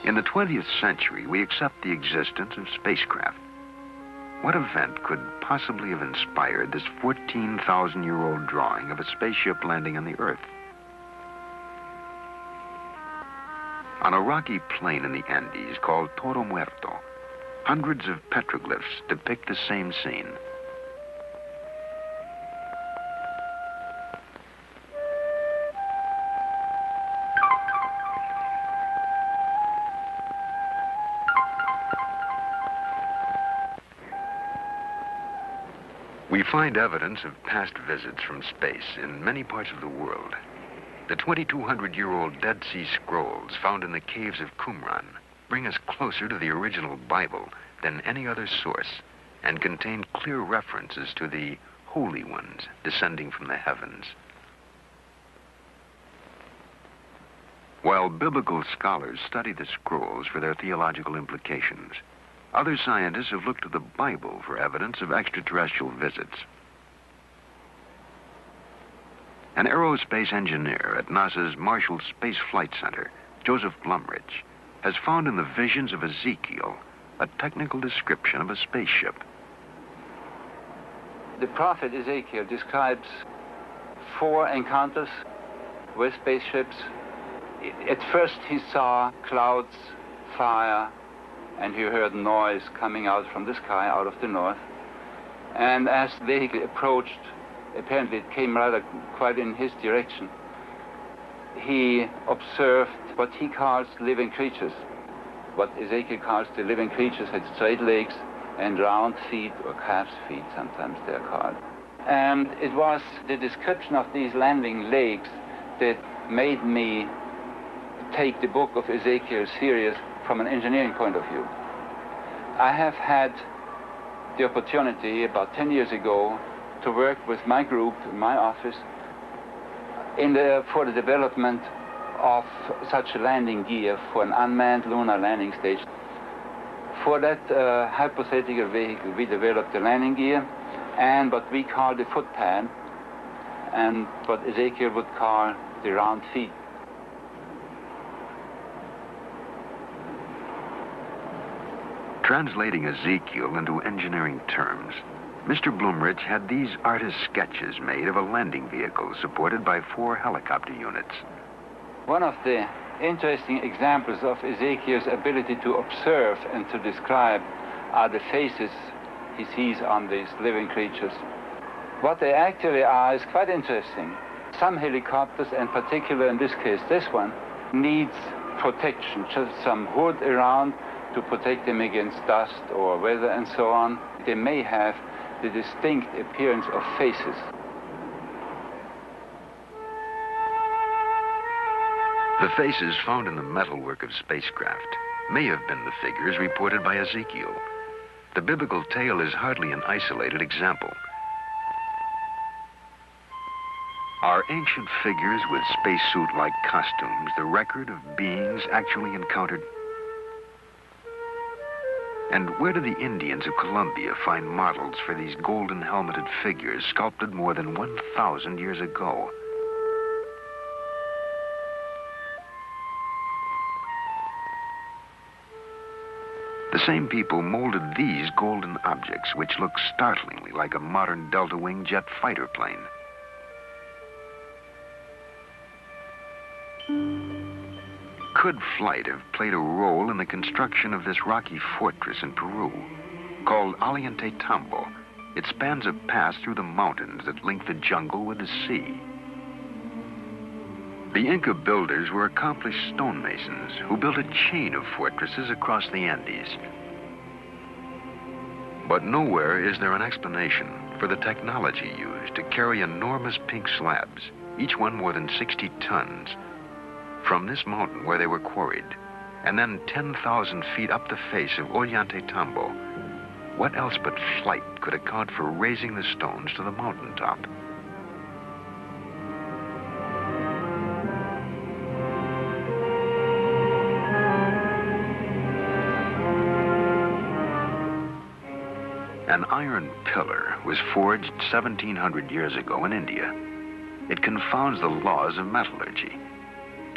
In the 20th century, we accept the existence of spacecraft. What event could possibly have inspired this 14,000-year-old drawing of a spaceship landing on the Earth? On a rocky plain in the Andes called Toro Muerto, hundreds of petroglyphs depict the same scene. We find evidence of past visits from space in many parts of the world. The 2,200-year-old Dead Sea Scrolls found in the caves of Qumran bring us closer to the original Bible than any other source and contain clear references to the holy ones descending from the heavens. While biblical scholars study the scrolls for their theological implications, other scientists have looked to the Bible for evidence of extraterrestrial visits. An aerospace engineer at NASA's Marshall Space Flight Center, Joseph Blumrich, has found in the visions of Ezekiel a technical description of a spaceship. The prophet Ezekiel describes 4 encounters with spaceships. At first he saw clouds, fire, and he heard noise coming out from the sky, out of the north. And as the vehicle approached, apparently it came rather quite in his direction, he observed what he calls living creatures. What Ezekiel calls the living creatures had straight legs and round feet, or calf's feet, sometimes they're called. And it was the description of these landing legs that made me take the book of Ezekiel serious from an engineering point of view. I have had the opportunity about 10 years ago to work with my group in my office for the development of such a landing gear for an unmanned lunar landing station. For that hypothetical vehicle, we developed the landing gear and what we call the foot pad, and what Ezekiel would call the round feet. Translating Ezekiel into engineering terms, Mr. Blumrich had these artist sketches made of a landing vehicle supported by 4 helicopter units. One of the interesting examples of Ezekiel's ability to observe and to describe are the faces he sees on these living creatures. What they actually are is quite interesting. Some helicopters, in particular in this case this one, needs protection, just some hood around to protect them against dust or weather and so on. They may have the distinct appearance of faces. The faces found in the metalwork of spacecraft may have been the figures reported by Ezekiel. The biblical tale is hardly an isolated example. Are ancient figures with spacesuit-like costumes the record of beings actually encountered? And where do the Indians of Colombia find models for these golden helmeted figures sculpted more than 1,000 years ago? The same people molded these golden objects, which look startlingly like a modern delta-wing jet fighter plane. Could flight have played a role in the construction of this rocky fortress in Peru? Called Ollantaytambo, it spans a pass through the mountains that link the jungle with the sea. The Inca builders were accomplished stonemasons who built a chain of fortresses across the Andes. But nowhere is there an explanation for the technology used to carry enormous pink slabs, each one more than 60 tons, from this mountain where they were quarried, and then 10,000 feet up the face of Ollantaytambo. What else but flight could account for raising the stones to the mountaintop? An iron pillar was forged 1,700 years ago in India. It confounds the laws of metallurgy.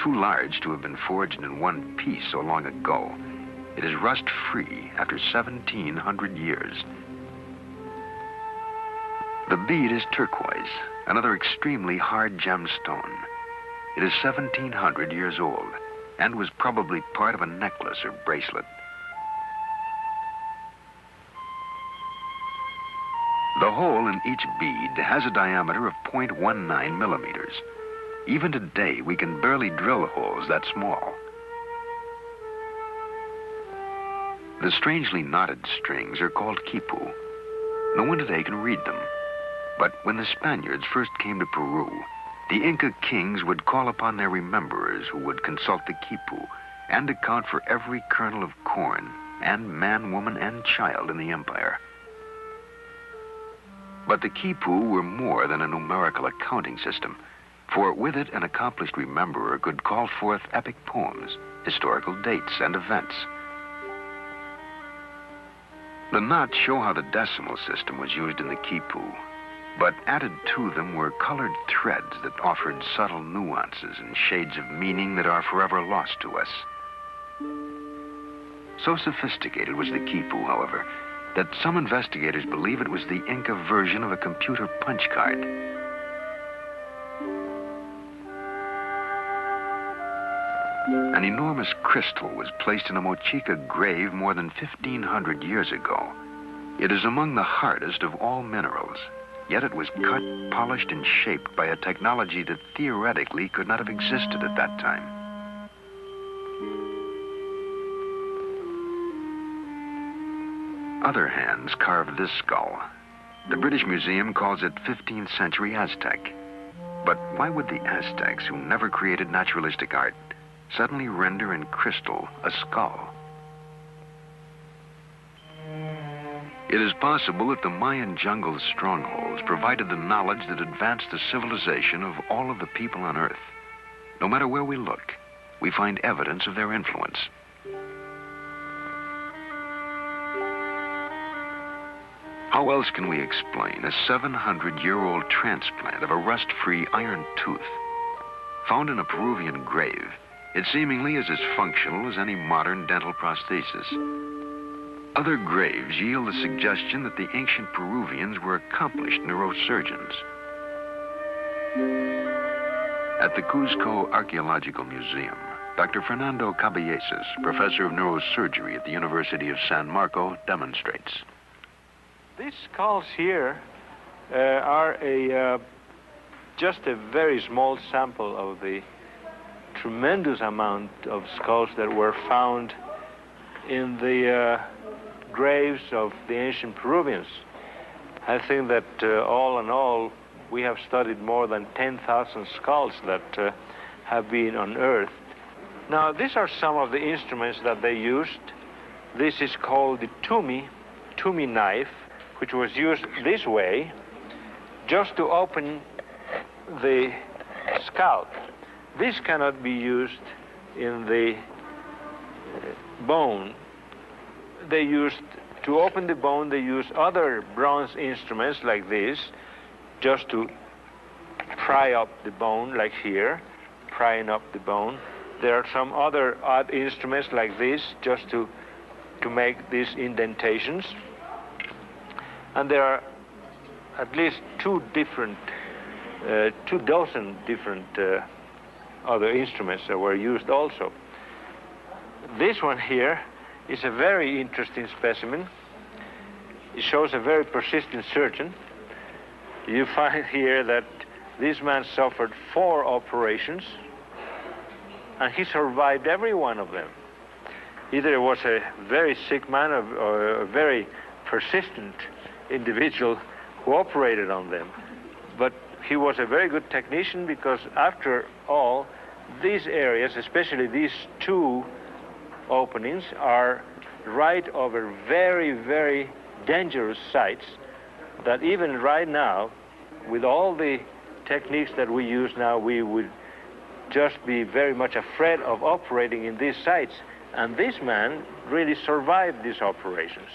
Too large to have been forged in one piece so long ago, it is rust-free after 1,700 years. The bead is turquoise, another extremely hard gemstone. It is 1,700 years old and was probably part of a necklace or bracelet. The hole in each bead has a diameter of 0.19 millimeters. Even today, we can barely drill holes that small. The strangely knotted strings are called quipu. No one today can read them. But when the Spaniards first came to Peru, the Inca kings would call upon their rememberers who would consult the quipu and account for every kernel of corn and man, woman, and child in the empire. But the quipu were more than a numerical accounting system, for with it an accomplished rememberer could call forth epic poems, historical dates, and events. The knots show how the decimal system was used in the quipu, but added to them were colored threads that offered subtle nuances and shades of meaning that are forever lost to us. So sophisticated was the quipu, however, that some investigators believe it was the Inca version of a computer punch card. An enormous crystal was placed in a Mochica grave more than 1,500 years ago. It is among the hardest of all minerals, yet it was cut, polished, and shaped by a technology that theoretically could not have existed at that time. Other hands carved this skull. The British Museum calls it 15th century Aztec. But why would the Aztecs, who never created naturalistic art, suddenly render in crystal a skull? It is possible that the Mayan jungle strongholds provided the knowledge that advanced the civilization of all of the people on Earth. No matter where we look, we find evidence of their influence. How else can we explain a 700-year-old transplant of a rust-free iron tooth? Found in a Peruvian grave, it seemingly is as functional as any modern dental prosthesis. Other graves yield the suggestion that the ancient Peruvians were accomplished neurosurgeons. At the Cuzco Archaeological Museum, Dr. Fernando Caballesas, professor of neurosurgery at the University of San Marco, demonstrates. These skulls here are just a very small sample of the tremendous amount of skulls that were found in the graves of the ancient Peruvians. I think that all in all, we have studied more than 10,000 skulls that have been unearthed. Now, these are some of the instruments that they used. This is called the tumi knife, which was used this way just to open the scalp. This cannot be used in the bone. They used, to open the bone, they used other bronze instruments like this, just to pry up the bone, like here, prying up the bone. There are some other odd instruments like this, just to make these indentations. And there are at least 2 dozen different other instruments that were used also. This one here is a very interesting specimen. It shows a very persistent surgeon. You find here that this man suffered 4 operations, and he survived every one of them. Either it was a very sick man or a very persistent individual who operated on them. But he was a very good technician, because after all, these areas, especially these 2 openings, are right over very, very dangerous sites that even right now, with all the techniques that we use now, we would just be very much afraid of operating in these sites. And this man really survived these operations.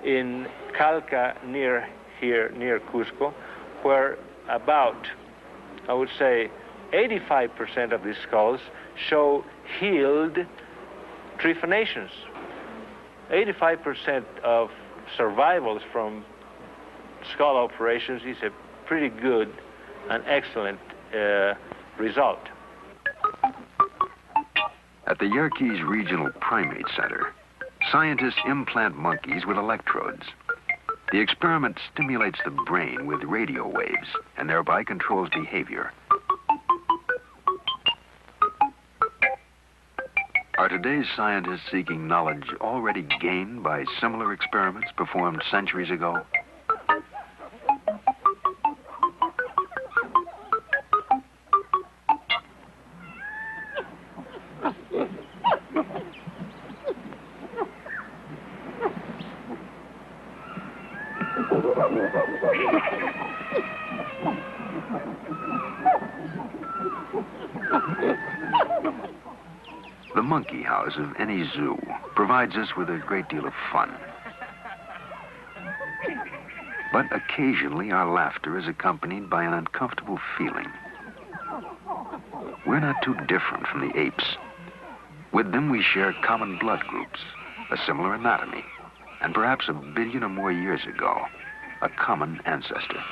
In Calca, near here, near Cusco, where about, I would say, 85% of these skulls show healed trephanations. 85% of survivals from skull operations is a pretty good and excellent result. At the Yerkes Regional Primate Center, scientists implant monkeys with electrodes. The experiment stimulates the brain with radio waves and thereby controls behavior. Are today's scientists seeking knowledge already gained by similar experiments performed centuries ago? The monkey house of any zoo provides us with a great deal of fun. But occasionally our laughter is accompanied by an uncomfortable feeling. We're not too different from the apes. With them we share common blood groups, a similar anatomy, and perhaps 1 billion or more years ago, a common ancestor.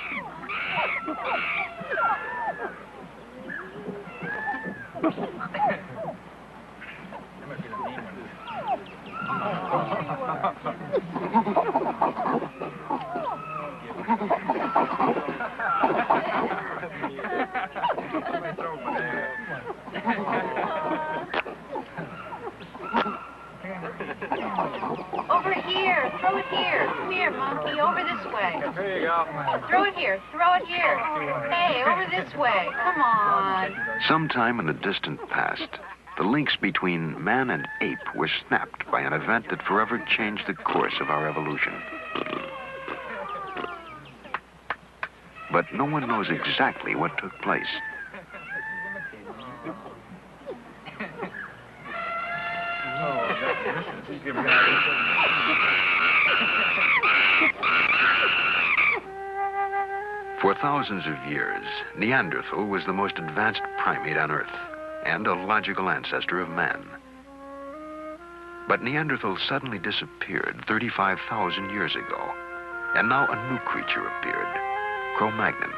Over here. Throw it here. Come here, monkey. Over this way. Here you go. Throw it here. Throw it here. Hey, over this way. Come on. Sometime in the distant past, the links between man and ape were snapped by an event that forever changed the course of our evolution. But no one knows exactly what took place. For thousands of years, Neanderthal was the most advanced primate on Earth and a logical ancestor of man. But Neanderthal suddenly disappeared 35,000 years ago, and now a new creature appeared, Cro-Magnon.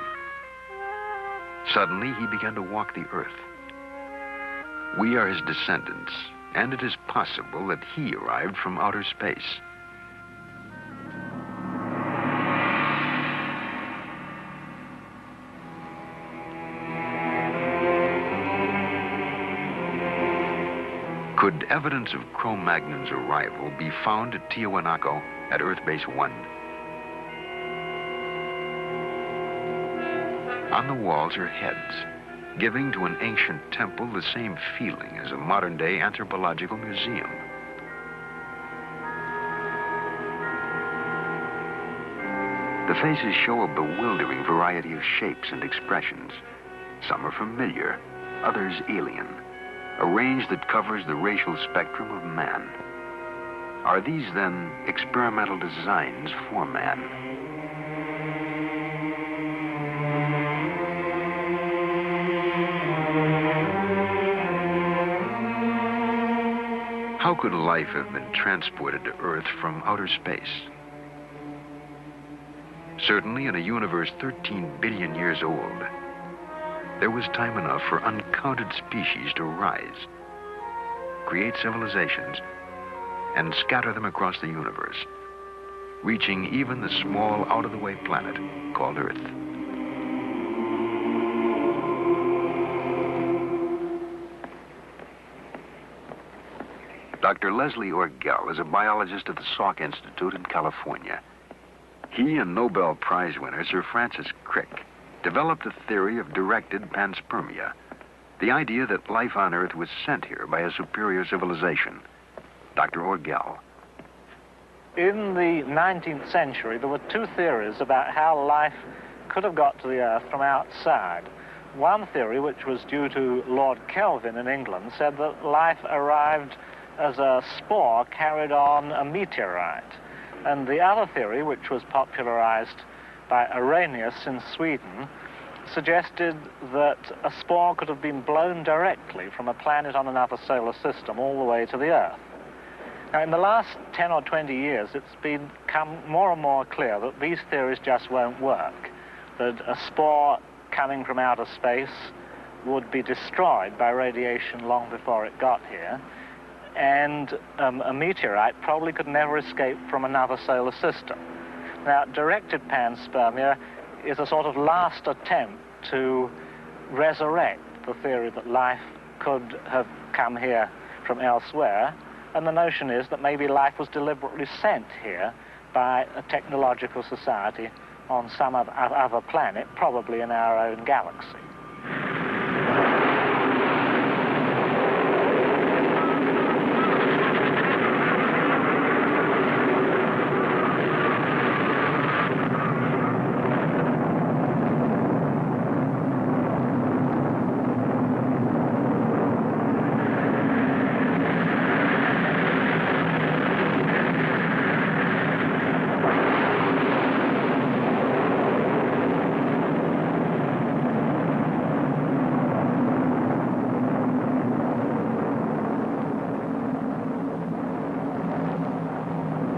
Suddenly, he began to walk the Earth. We are his descendants, and it is possible that he arrived from outer space. Could evidence of Cro-Magnon's arrival be found at Tiwanaku at Earth Base 1? On the walls are heads, giving to an ancient temple the same feeling as a modern-day anthropological museum. The faces show a bewildering variety of shapes and expressions. Some are familiar, others alien, a range that covers the racial spectrum of man. Are these, then, experimental designs for man? How could life have been transported to Earth from outer space? Certainly, in a universe 13 billion years old, there was time enough for uncounted species to rise, create civilizations, and scatter them across the universe, reaching even the small, out-of-the-way planet called Earth. Dr. Leslie Orgel is a biologist at the Salk Institute in California. He and Nobel Prize winner Sir Francis Crick developed a theory of directed panspermia, the idea that life on Earth was sent here by a superior civilization. Dr. Orgel. In the 19th century, there were two theories about how life could have got to the Earth from outside. One theory, which was due to Lord Kelvin in England, said that life arrived as a spore carried on a meteorite. And the other theory, which was popularized by Arrhenius in Sweden, suggested that a spore could have been blown directly from a planet on another solar system all the way to the Earth. Now, in the last 10 or 20 years, it's become more and more clear that these theories just won't work, that a spore coming from outer space would be destroyed by radiation long before it got here, and a meteorite probably could never escape from another solar system. Now, directed panspermia is a sort of last attempt to resurrect the theory that life could have come here from elsewhere, and the notion is that maybe life was deliberately sent here by a technological society on some other planet, probably in our own galaxy.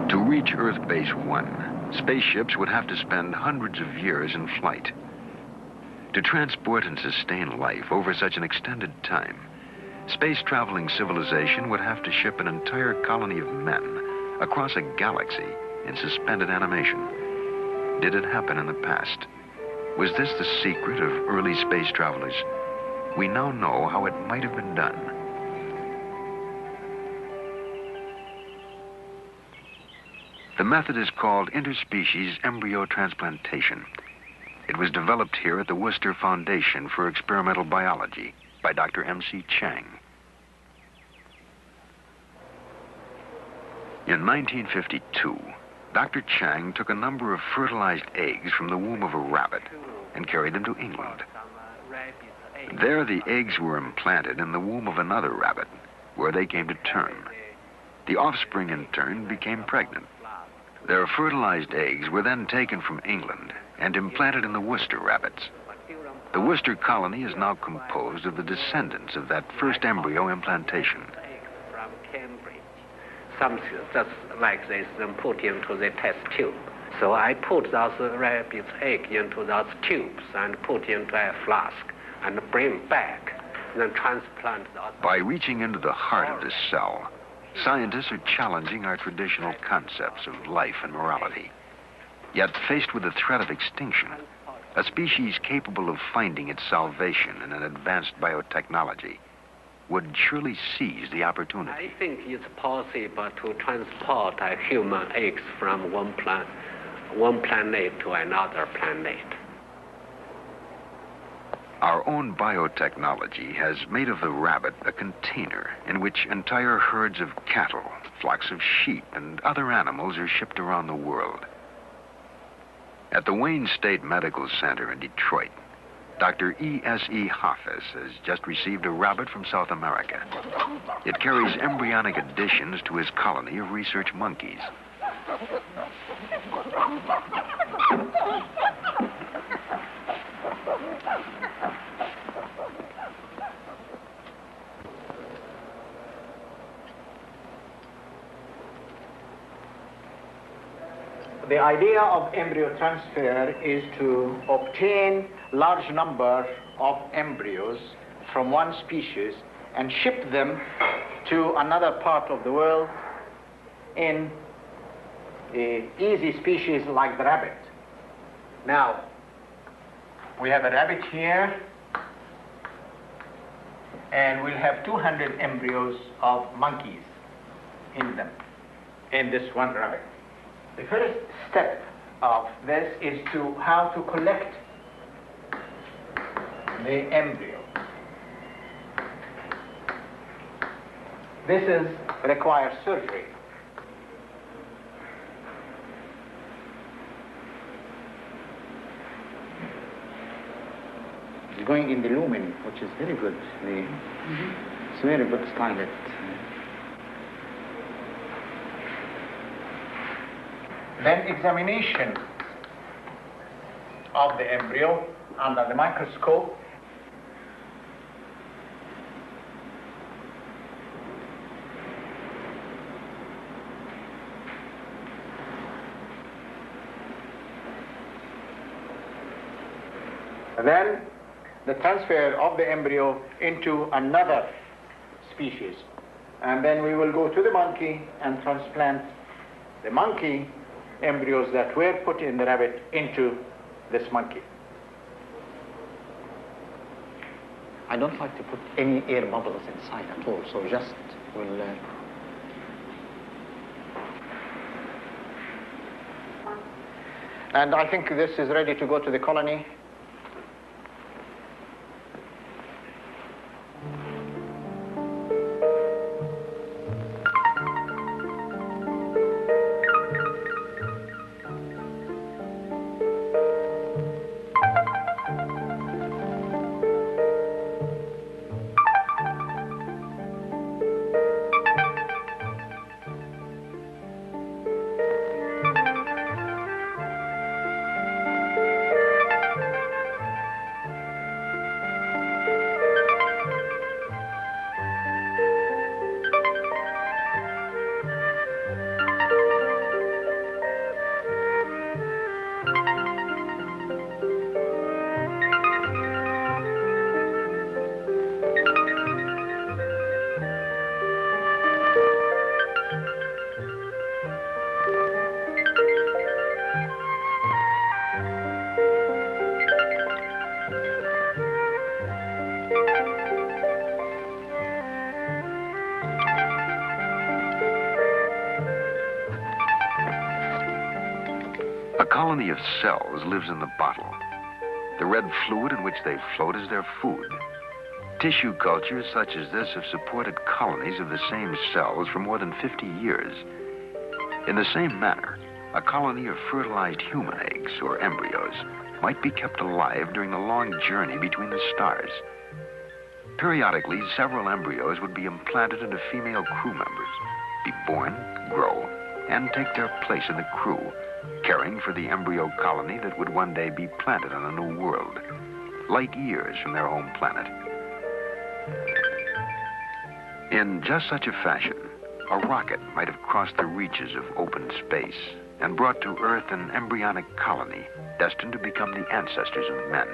To reach Earth Base 1, spaceships would have to spend hundreds of years in flight. To transport and sustain life over such an extended time, space-traveling civilization would have to ship an entire colony of men across a galaxy in suspended animation. Did it happen in the past? Was this the secret of early space travelers? We now know how it might have been done. The method is called interspecies embryo transplantation. It was developed here at the Worcester Foundation for Experimental Biology by Dr. M.C. Chang. In 1952, Dr. Chang took a number of fertilized eggs from the womb of a rabbit and carried them to England. There, the eggs were implanted in the womb of another rabbit, where they came to term. The offspring, in turn, became pregnant. Their fertilized eggs were then taken from England and implanted in the Worcester rabbits. The Worcester colony is now composed of the descendants of that first embryo implantation. From Cambridge. Something just like this, then put into the test tube. So I put those rabbit's egg into those tubes and put into a flask and bring back, then transplant those. By reaching into the heart of the cell, scientists are challenging our traditional concepts of life and morality. Yet, faced with the threat of extinction, a species capable of finding its salvation in an advanced biotechnology, would surely seize the opportunity. I think it's possible to transport human eggs from one planet to another planet. Our own biotechnology has made of the rabbit a container in which entire herds of cattle, flocks of sheep, and other animals are shipped around the world. At the Wayne State Medical Center in Detroit, Dr. E.S.E. Hoffes has just received a rabbit from South America. It carries embryonic additions to his colony of research monkeys. The idea of embryo transfer is to obtain large number of embryos from one species and ship them to another part of the world in an easy species like the rabbit. Now, we have a rabbit here, and we'll have 200 embryos of monkeys in them, in this one rabbit. The first step of this is how to collect the embryo. This requires surgery. It's going in the lumen, which is very good. It's very good stylet. Then examination of the embryo under the microscope. Then the transfer of the embryo into another species. And then we will go to the monkey and transplant the monkey embryos that were put in the rabbit into this monkey. I don't like to put any air bubbles inside at all, so just we'll... And I think this is ready to go to the colony. A colony of cells lives in the bottle. The red fluid in which they float is their food. Tissue cultures such as this have supported colonies of the same cells for more than 50 years. In the same manner, a colony of fertilized human eggs or embryos might be kept alive during the long journey between the stars. Periodically, several embryos would be implanted into female crew members, be born, grow, and take their place in the crew, caring for the embryo colony that would one day be planted on a new world, light years from their home planet. In just such a fashion, a rocket might have crossed the reaches of open space and brought to Earth an embryonic colony destined to become the ancestors of men.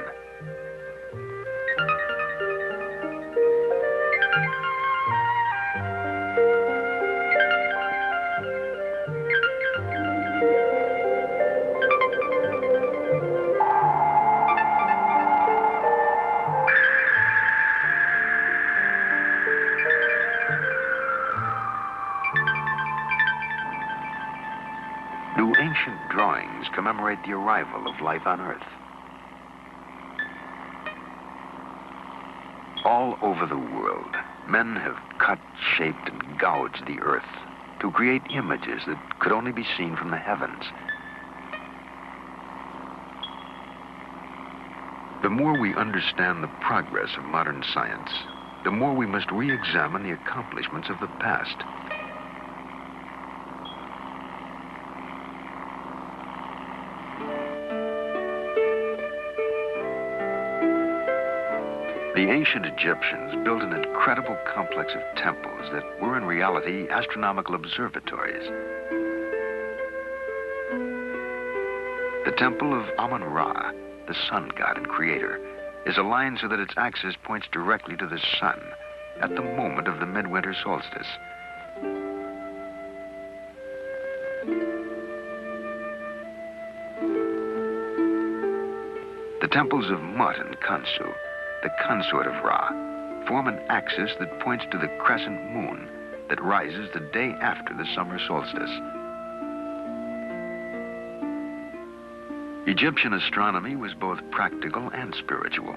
drawings commemorate the arrival of life on Earth. All over the world, men have cut, shaped, and gouged the Earth to create images that could only be seen from the heavens. The more we understand the progress of modern science, the more we must re-examine the accomplishments of the past. The ancient Egyptians built an incredible complex of temples that were in reality astronomical observatories. The temple of Amun-Ra, the sun god and creator, is aligned so that its axis points directly to the sun at the moment of the midwinter solstice. The temples of Mut and Khonsu, the consort of Ra, form an axis that points to the crescent moon that rises the day after the summer solstice. Egyptian astronomy was both practical and spiritual,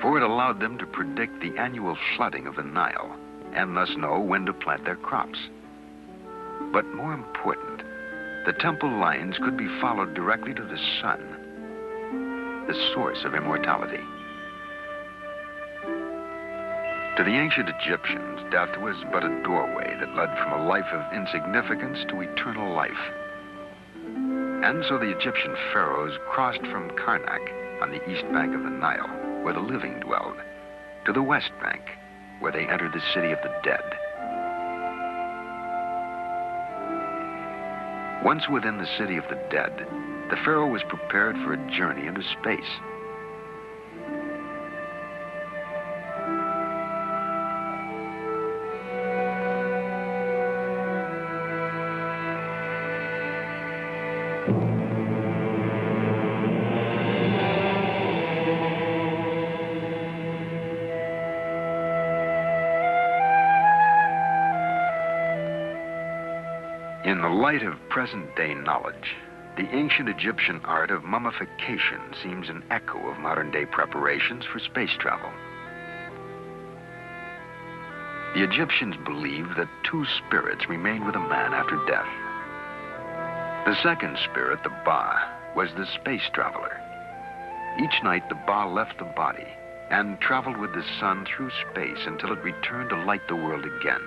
for it allowed them to predict the annual flooding of the Nile and thus know when to plant their crops. But more important, the temple lines could be followed directly to the sun, the source of immortality. To the ancient Egyptians, death was but a doorway that led from a life of insignificance to eternal life. And so the Egyptian pharaohs crossed from Karnak on the east bank of the Nile, where the living dwelled, to the west bank, where they entered the city of the dead. Once within the city of the dead, the pharaoh was prepared for a journey into space. In the light of present-day knowledge, the ancient Egyptian art of mummification seems an echo of modern-day preparations for space travel. The Egyptians believed that two spirits remained with a man after death. The second spirit, the Ba, was the space traveler. Each night, the Ba left the body and traveled with the sun through space until it returned to light the world again.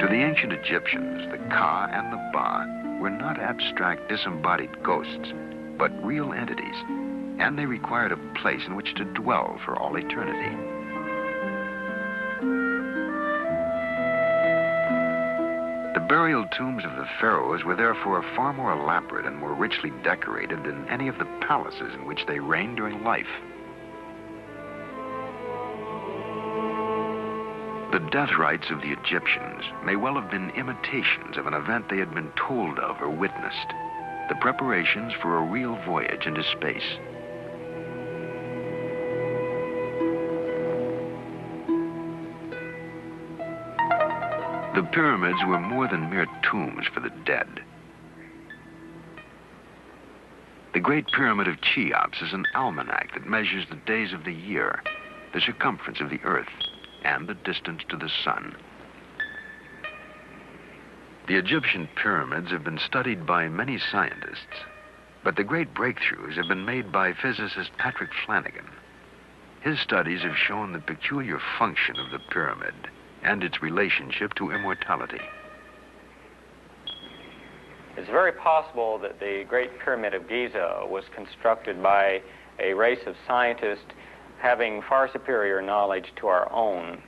To the ancient Egyptians, the Ka and the Ba were not abstract, disembodied ghosts, but real entities, and they required a place in which to dwell for all eternity. The burial tombs of the pharaohs were therefore far more elaborate and more richly decorated than any of the palaces in which they reigned during life. The death rites of the Egyptians may well have been imitations of an event they had been told of or witnessed, the preparations for a real voyage into space. The pyramids were more than mere tombs for the dead. The Great Pyramid of Cheops is an almanac that measures the days of the year, the circumference of the earth, and the distance to the sun. The Egyptian pyramids have been studied by many scientists, but the great breakthroughs have been made by physicist Patrick Flanagan. His studies have shown the peculiar function of the pyramid and its relationship to immortality. It's very possible that the Great Pyramid of Giza was constructed by a race of scientists having far superior knowledge to our own.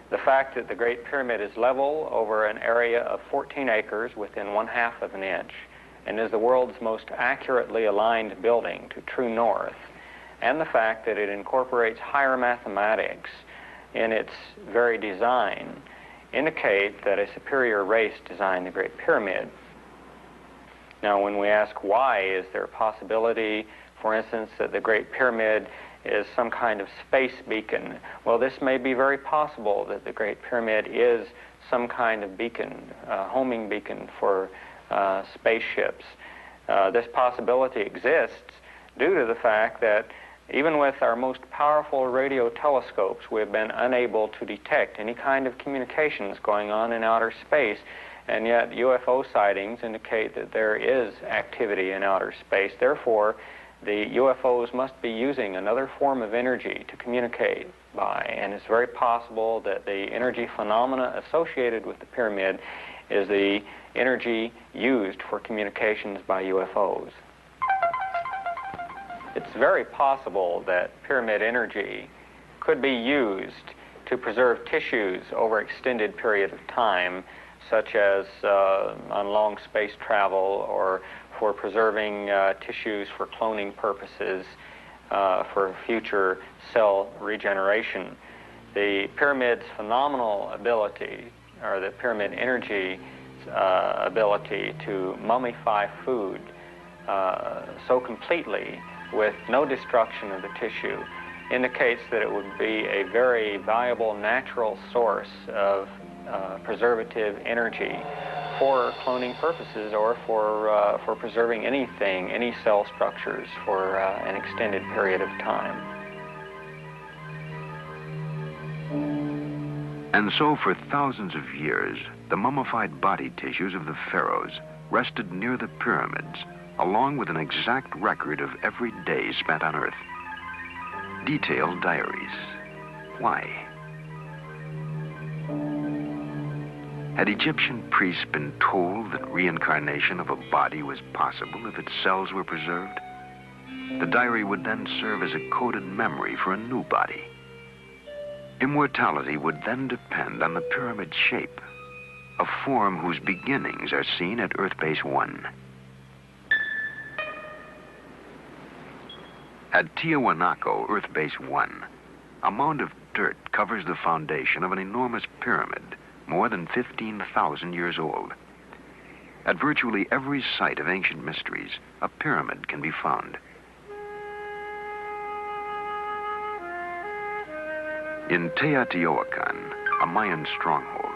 The fact that the Great Pyramid is level over an area of 14 acres within 1/2 of an inch and is the world's most accurately aligned building to true north, and the fact that it incorporates higher mathematics in its very design indicate that a superior race designed the Great Pyramid. Now, when we ask why, is there a possibility, for instance, that the Great Pyramid is some kind of space beacon? Well, this may be very possible, that the Great Pyramid is some kind of beacon, homing beacon for spaceships. This possibility exists due to the fact that even with our most powerful radio telescopes, we have been unable to detect any kind of communications going on in outer space, and yet UFO sightings indicate that there is activity in outer space. Therefore, the UFOs must be using another form of energy to communicate by, and it's very possible that the energy phenomena associated with the pyramid is the energy used for communications by UFOs. It's very possible that pyramid energy could be used to preserve tissues over extended period of time, such as on long space travel, or for preserving tissues for cloning purposes, for future cell regeneration. The pyramid's phenomenal ability, or the pyramid energy ability to mummify food so completely with no destruction of the tissue, indicates that it would be a very valuable natural source of preservative energy for cloning purposes, or for preserving anything, any cell structures for an extended period of time. And so for thousands of years, the mummified body tissues of the pharaohs rested near the pyramids, along with an exact record of every day spent on Earth. Detailed diaries. Why? Had Egyptian priests been told that reincarnation of a body was possible if its cells were preserved? The diary would then serve as a coded memory for a new body. Immortality would then depend on the pyramid shape, a form whose beginnings are seen at Earth Base 1. At Tiahuanaco, Earth Base 1, a mound of dirt covers the foundation of an enormous pyramid, more than 15,000 years old. At virtually every site of ancient mysteries, a pyramid can be found. In Teotihuacan, a Mayan stronghold,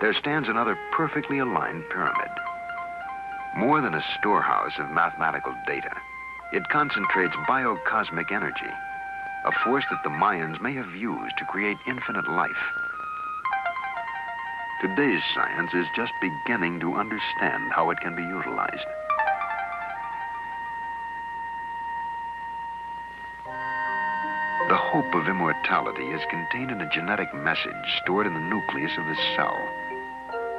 there stands another perfectly aligned pyramid. More than a storehouse of mathematical data, it concentrates biocosmic energy, a force that the Mayans may have used to create infinite life. Today's science is just beginning to understand how it can be utilized. The hope of immortality is contained in a genetic message stored in the nucleus of the cell.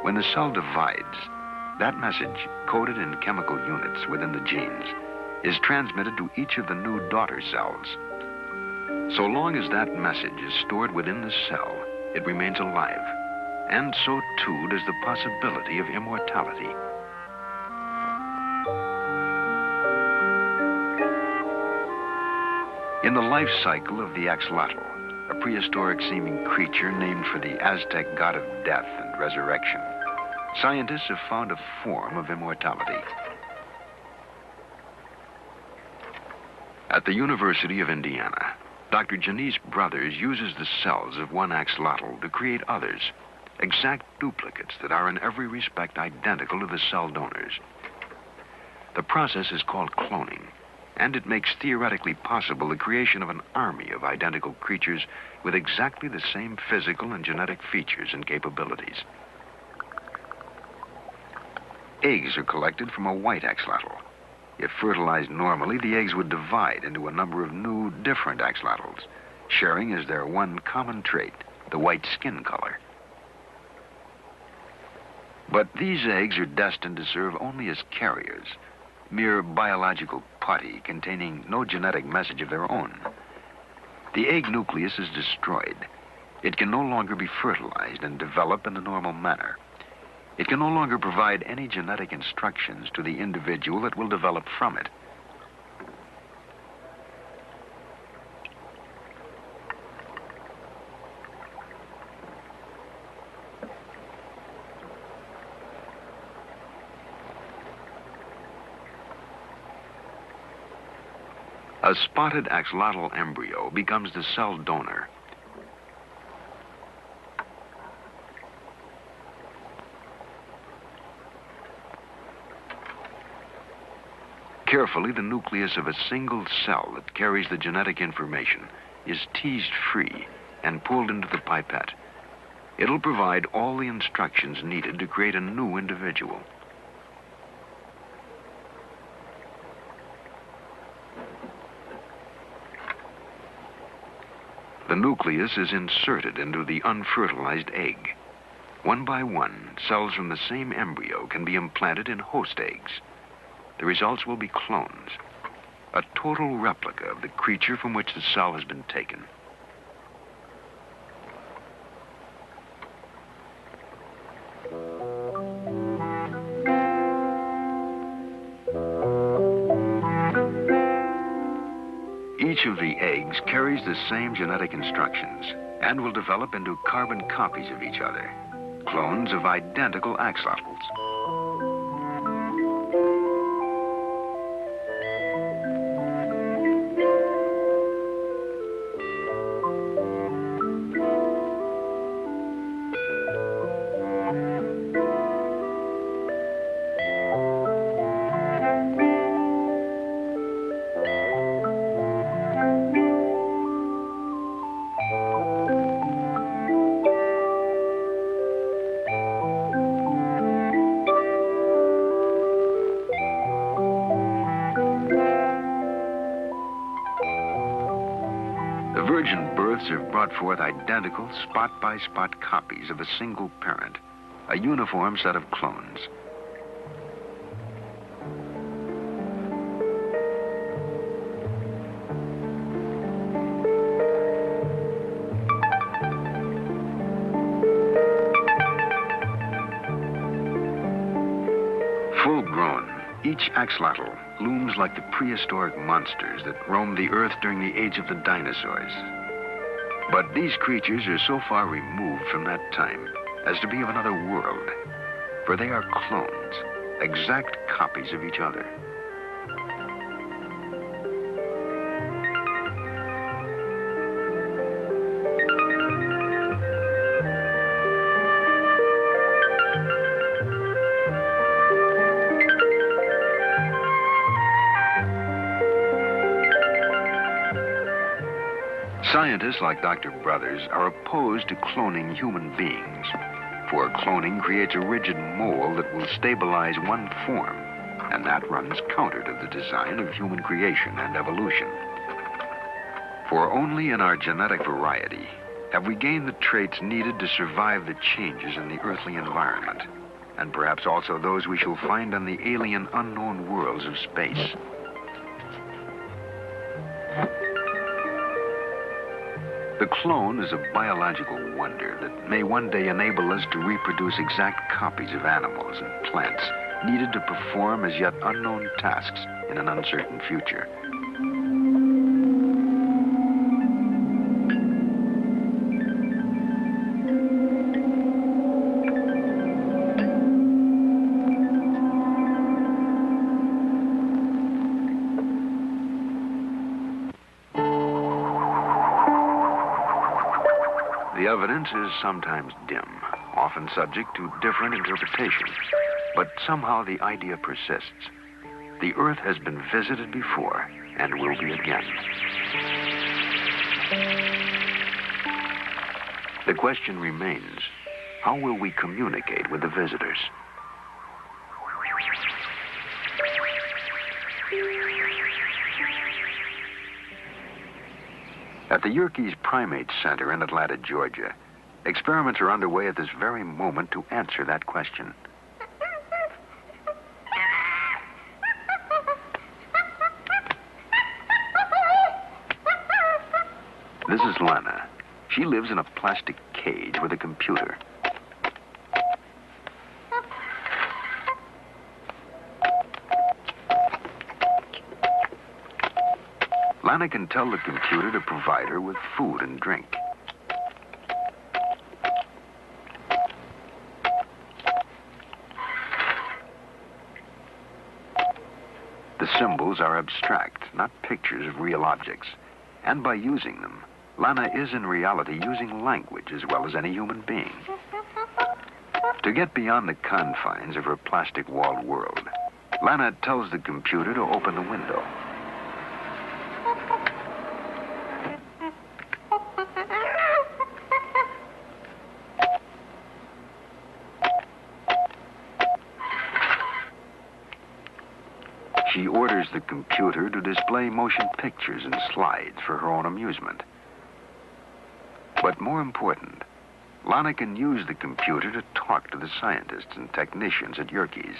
When the cell divides, that message, coded in chemical units within the genes, is transmitted to each of the new daughter cells. So long as that message is stored within the cell, it remains alive. And so too does the possibility of immortality. In the life cycle of the axolotl, a prehistoric-seeming creature named for the Aztec god of death and resurrection, scientists have found a form of immortality. At the University of Indiana, Dr. Janice Brothers uses the cells of one axolotl to create others, exact duplicates that are in every respect identical to the cell donors. The process is called cloning, and it makes theoretically possible the creation of an army of identical creatures with exactly the same physical and genetic features and capabilities. Eggs are collected from a white axolotl. If fertilized normally, the eggs would divide into a number of new, different axolotls, sharing as their one common trait, the white skin color. But these eggs are destined to serve only as carriers, mere biological putty containing no genetic message of their own. The egg nucleus is destroyed. It can no longer be fertilized and develop in the normal manner. It can no longer provide any genetic instructions to the individual that will develop from it. A spotted axolotl embryo becomes the cell donor. Carefully, the nucleus of a single cell that carries the genetic information is teased free and pulled into the pipette. It'll provide all the instructions needed to create a new individual. The nucleus is inserted into the unfertilized egg. One by one, cells from the same embryo can be implanted in host eggs. The results will be clones, a total replica of the creature from which the cell has been taken. Each of the eggs carries the same genetic instructions and will develop into carbon copies of each other, clones of identical axolotls. Virgin births have brought forth identical spot-by-spot copies of a single parent, a uniform set of clones. Full-grown, each axolotl looms like the prehistoric monsters that roamed the earth during the age of the dinosaurs. But these creatures are so far removed from that time as to be of another world, for they are clones, exact copies of each other. Scientists like Dr. Brothers are opposed to cloning human beings, for cloning creates a rigid mold that will stabilize one form, and that runs counter to the design of human creation and evolution. For only in our genetic variety have we gained the traits needed to survive the changes in the earthly environment, and perhaps also those we shall find on the alien unknown worlds of space. The clone is a biological wonder that may one day enable us to reproduce exact copies of animals and plants needed to perform as yet unknown tasks in an uncertain future. The evidence is sometimes dim, often subject to different interpretation, but somehow the idea persists. The Earth has been visited before and will be again. The question remains, how will we communicate with the visitors? At the Yerkes Primate Center in Atlanta, Georgia, experiments are underway at this very moment to answer that question. This is Lana. She lives in a plastic cage with a computer. Lana can tell the computer to provide her with food and drink. The symbols are abstract, not pictures of real objects. And by using them, Lana is in reality using language as well as any human being. To get beyond the confines of her plastic-walled world, Lana tells the computer to open the window. She orders the computer to display motion pictures and slides for her own amusement. But more important, Lana can use the computer to talk to the scientists and technicians at Yerkes.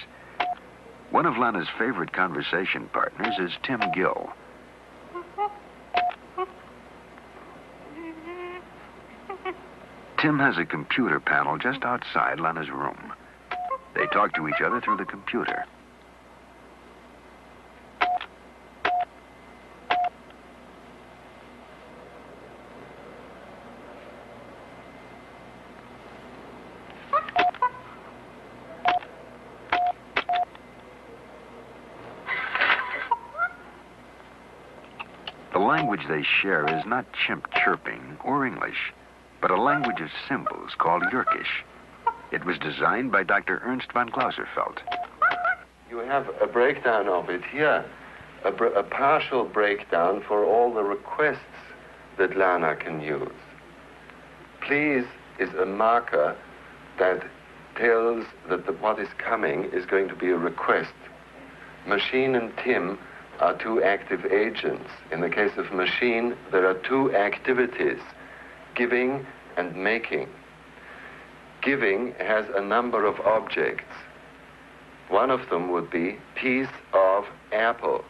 One of Lana's favorite conversation partners is Tim Gill. Tim has a computer panel just outside Lana's room. They talk to each other through the computer. The language they share is not chimp chirping or English, but a language of symbols called Yerkish. It was designed by Dr. Ernst von Klauserfeld. You have a breakdown of it here, a partial breakdown for all the requests that Lana can use. Please is a marker that tells that what is coming is going to be a request. Machine and Tim are two active agents. In the case of machine, there are two activities, giving and making. Giving has a number of objects. One of them would be piece of apple.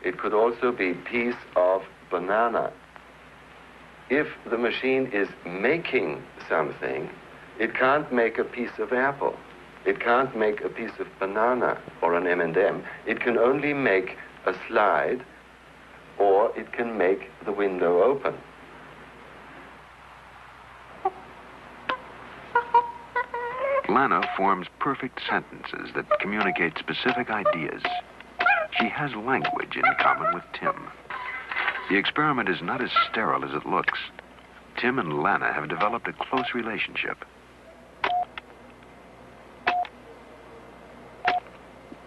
It could also be piece of banana. If the machine is making something, it can't make a piece of apple. It can't make a piece of banana or an M&M. It can only make a slide, or it can make the window open. Lana forms perfect sentences that communicate specific ideas. She has language in common with Tim. The experiment is not as sterile as it looks. Tim and Lana have developed a close relationship.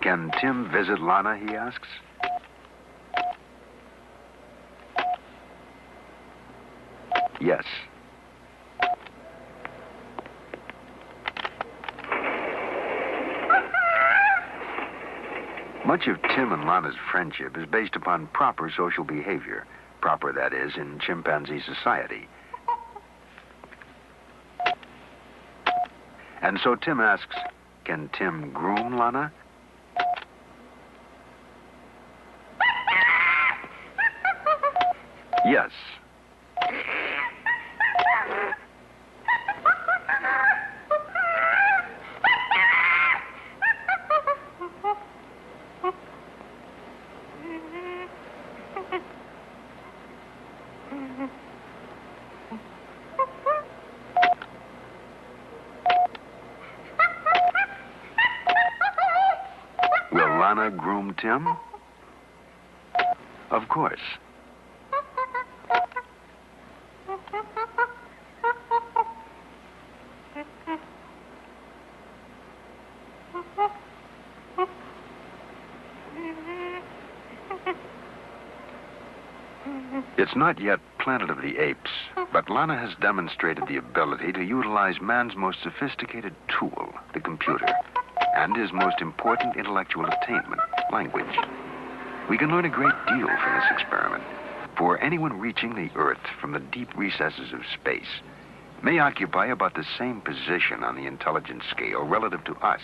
Can Tim visit Lana, he asks. Yes. Much of Tim and Lana's friendship is based upon proper social behavior. Proper, that is, in chimpanzee society. And so Tim asks, can Tim groom Lana? Yes. Will Lana groom Tim? Of course. It's not yet Planet of the Apes, but Lana has demonstrated the ability to utilize man's most sophisticated tool, the computer, and his most important intellectual attainment, language. We can learn a great deal from this experiment, for anyone reaching the Earth from the deep recesses of space may occupy about the same position on the intelligence scale relative to us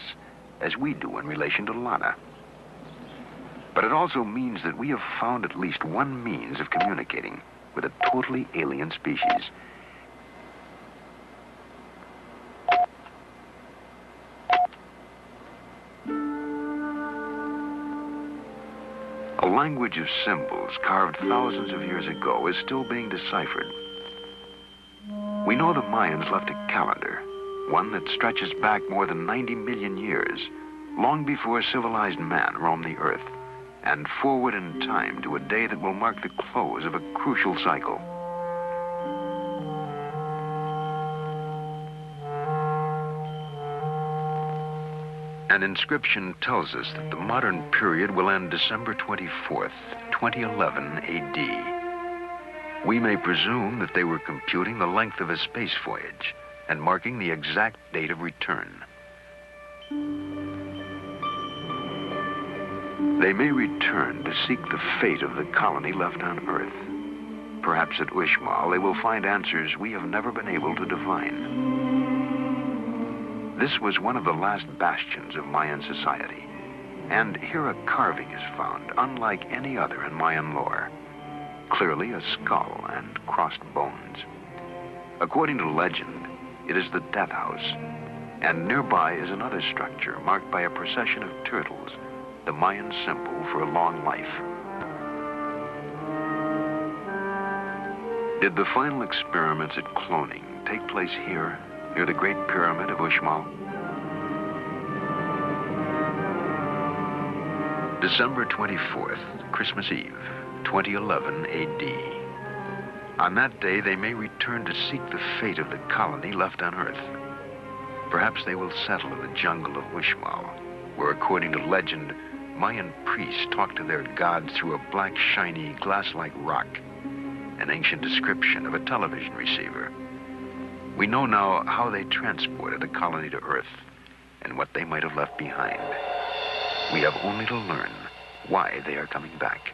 as we do in relation to Lana. But it also means that we have found at least one means of communicating with a totally alien species. A language of symbols carved thousands of years ago is still being deciphered. We know the Mayans left a calendar, one that stretches back more than 90 million years, long before civilized man roamed the Earth, and forward in time to a day that will mark the close of a crucial cycle. An inscription tells us that the modern period will end December 24th, 2011 AD. We may presume that they were computing the length of a space voyage and marking the exact date of return. They may return to seek the fate of the colony left on Earth. Perhaps at Uxmal they will find answers we have never been able to divine. This was one of the last bastions of Mayan society, and here a carving is found unlike any other in Mayan lore. Clearly a skull and crossed bones. According to legend, it is the death house, and nearby is another structure marked by a procession of turtles, the Mayan symbol for a long life. Did the final experiments at cloning take place here, near the Great Pyramid of Uxmal? December 24th, Christmas Eve, 2011 AD. On that day, they may return to seek the fate of the colony left on Earth. Perhaps they will settle in the jungle of Uxmal, where, according to legend, Mayan priests talk to their gods through a black, shiny, glass-like rock, an ancient description of a television receiver. We know now how they transported the colony to Earth and what they might have left behind. We have only to learn why they are coming back.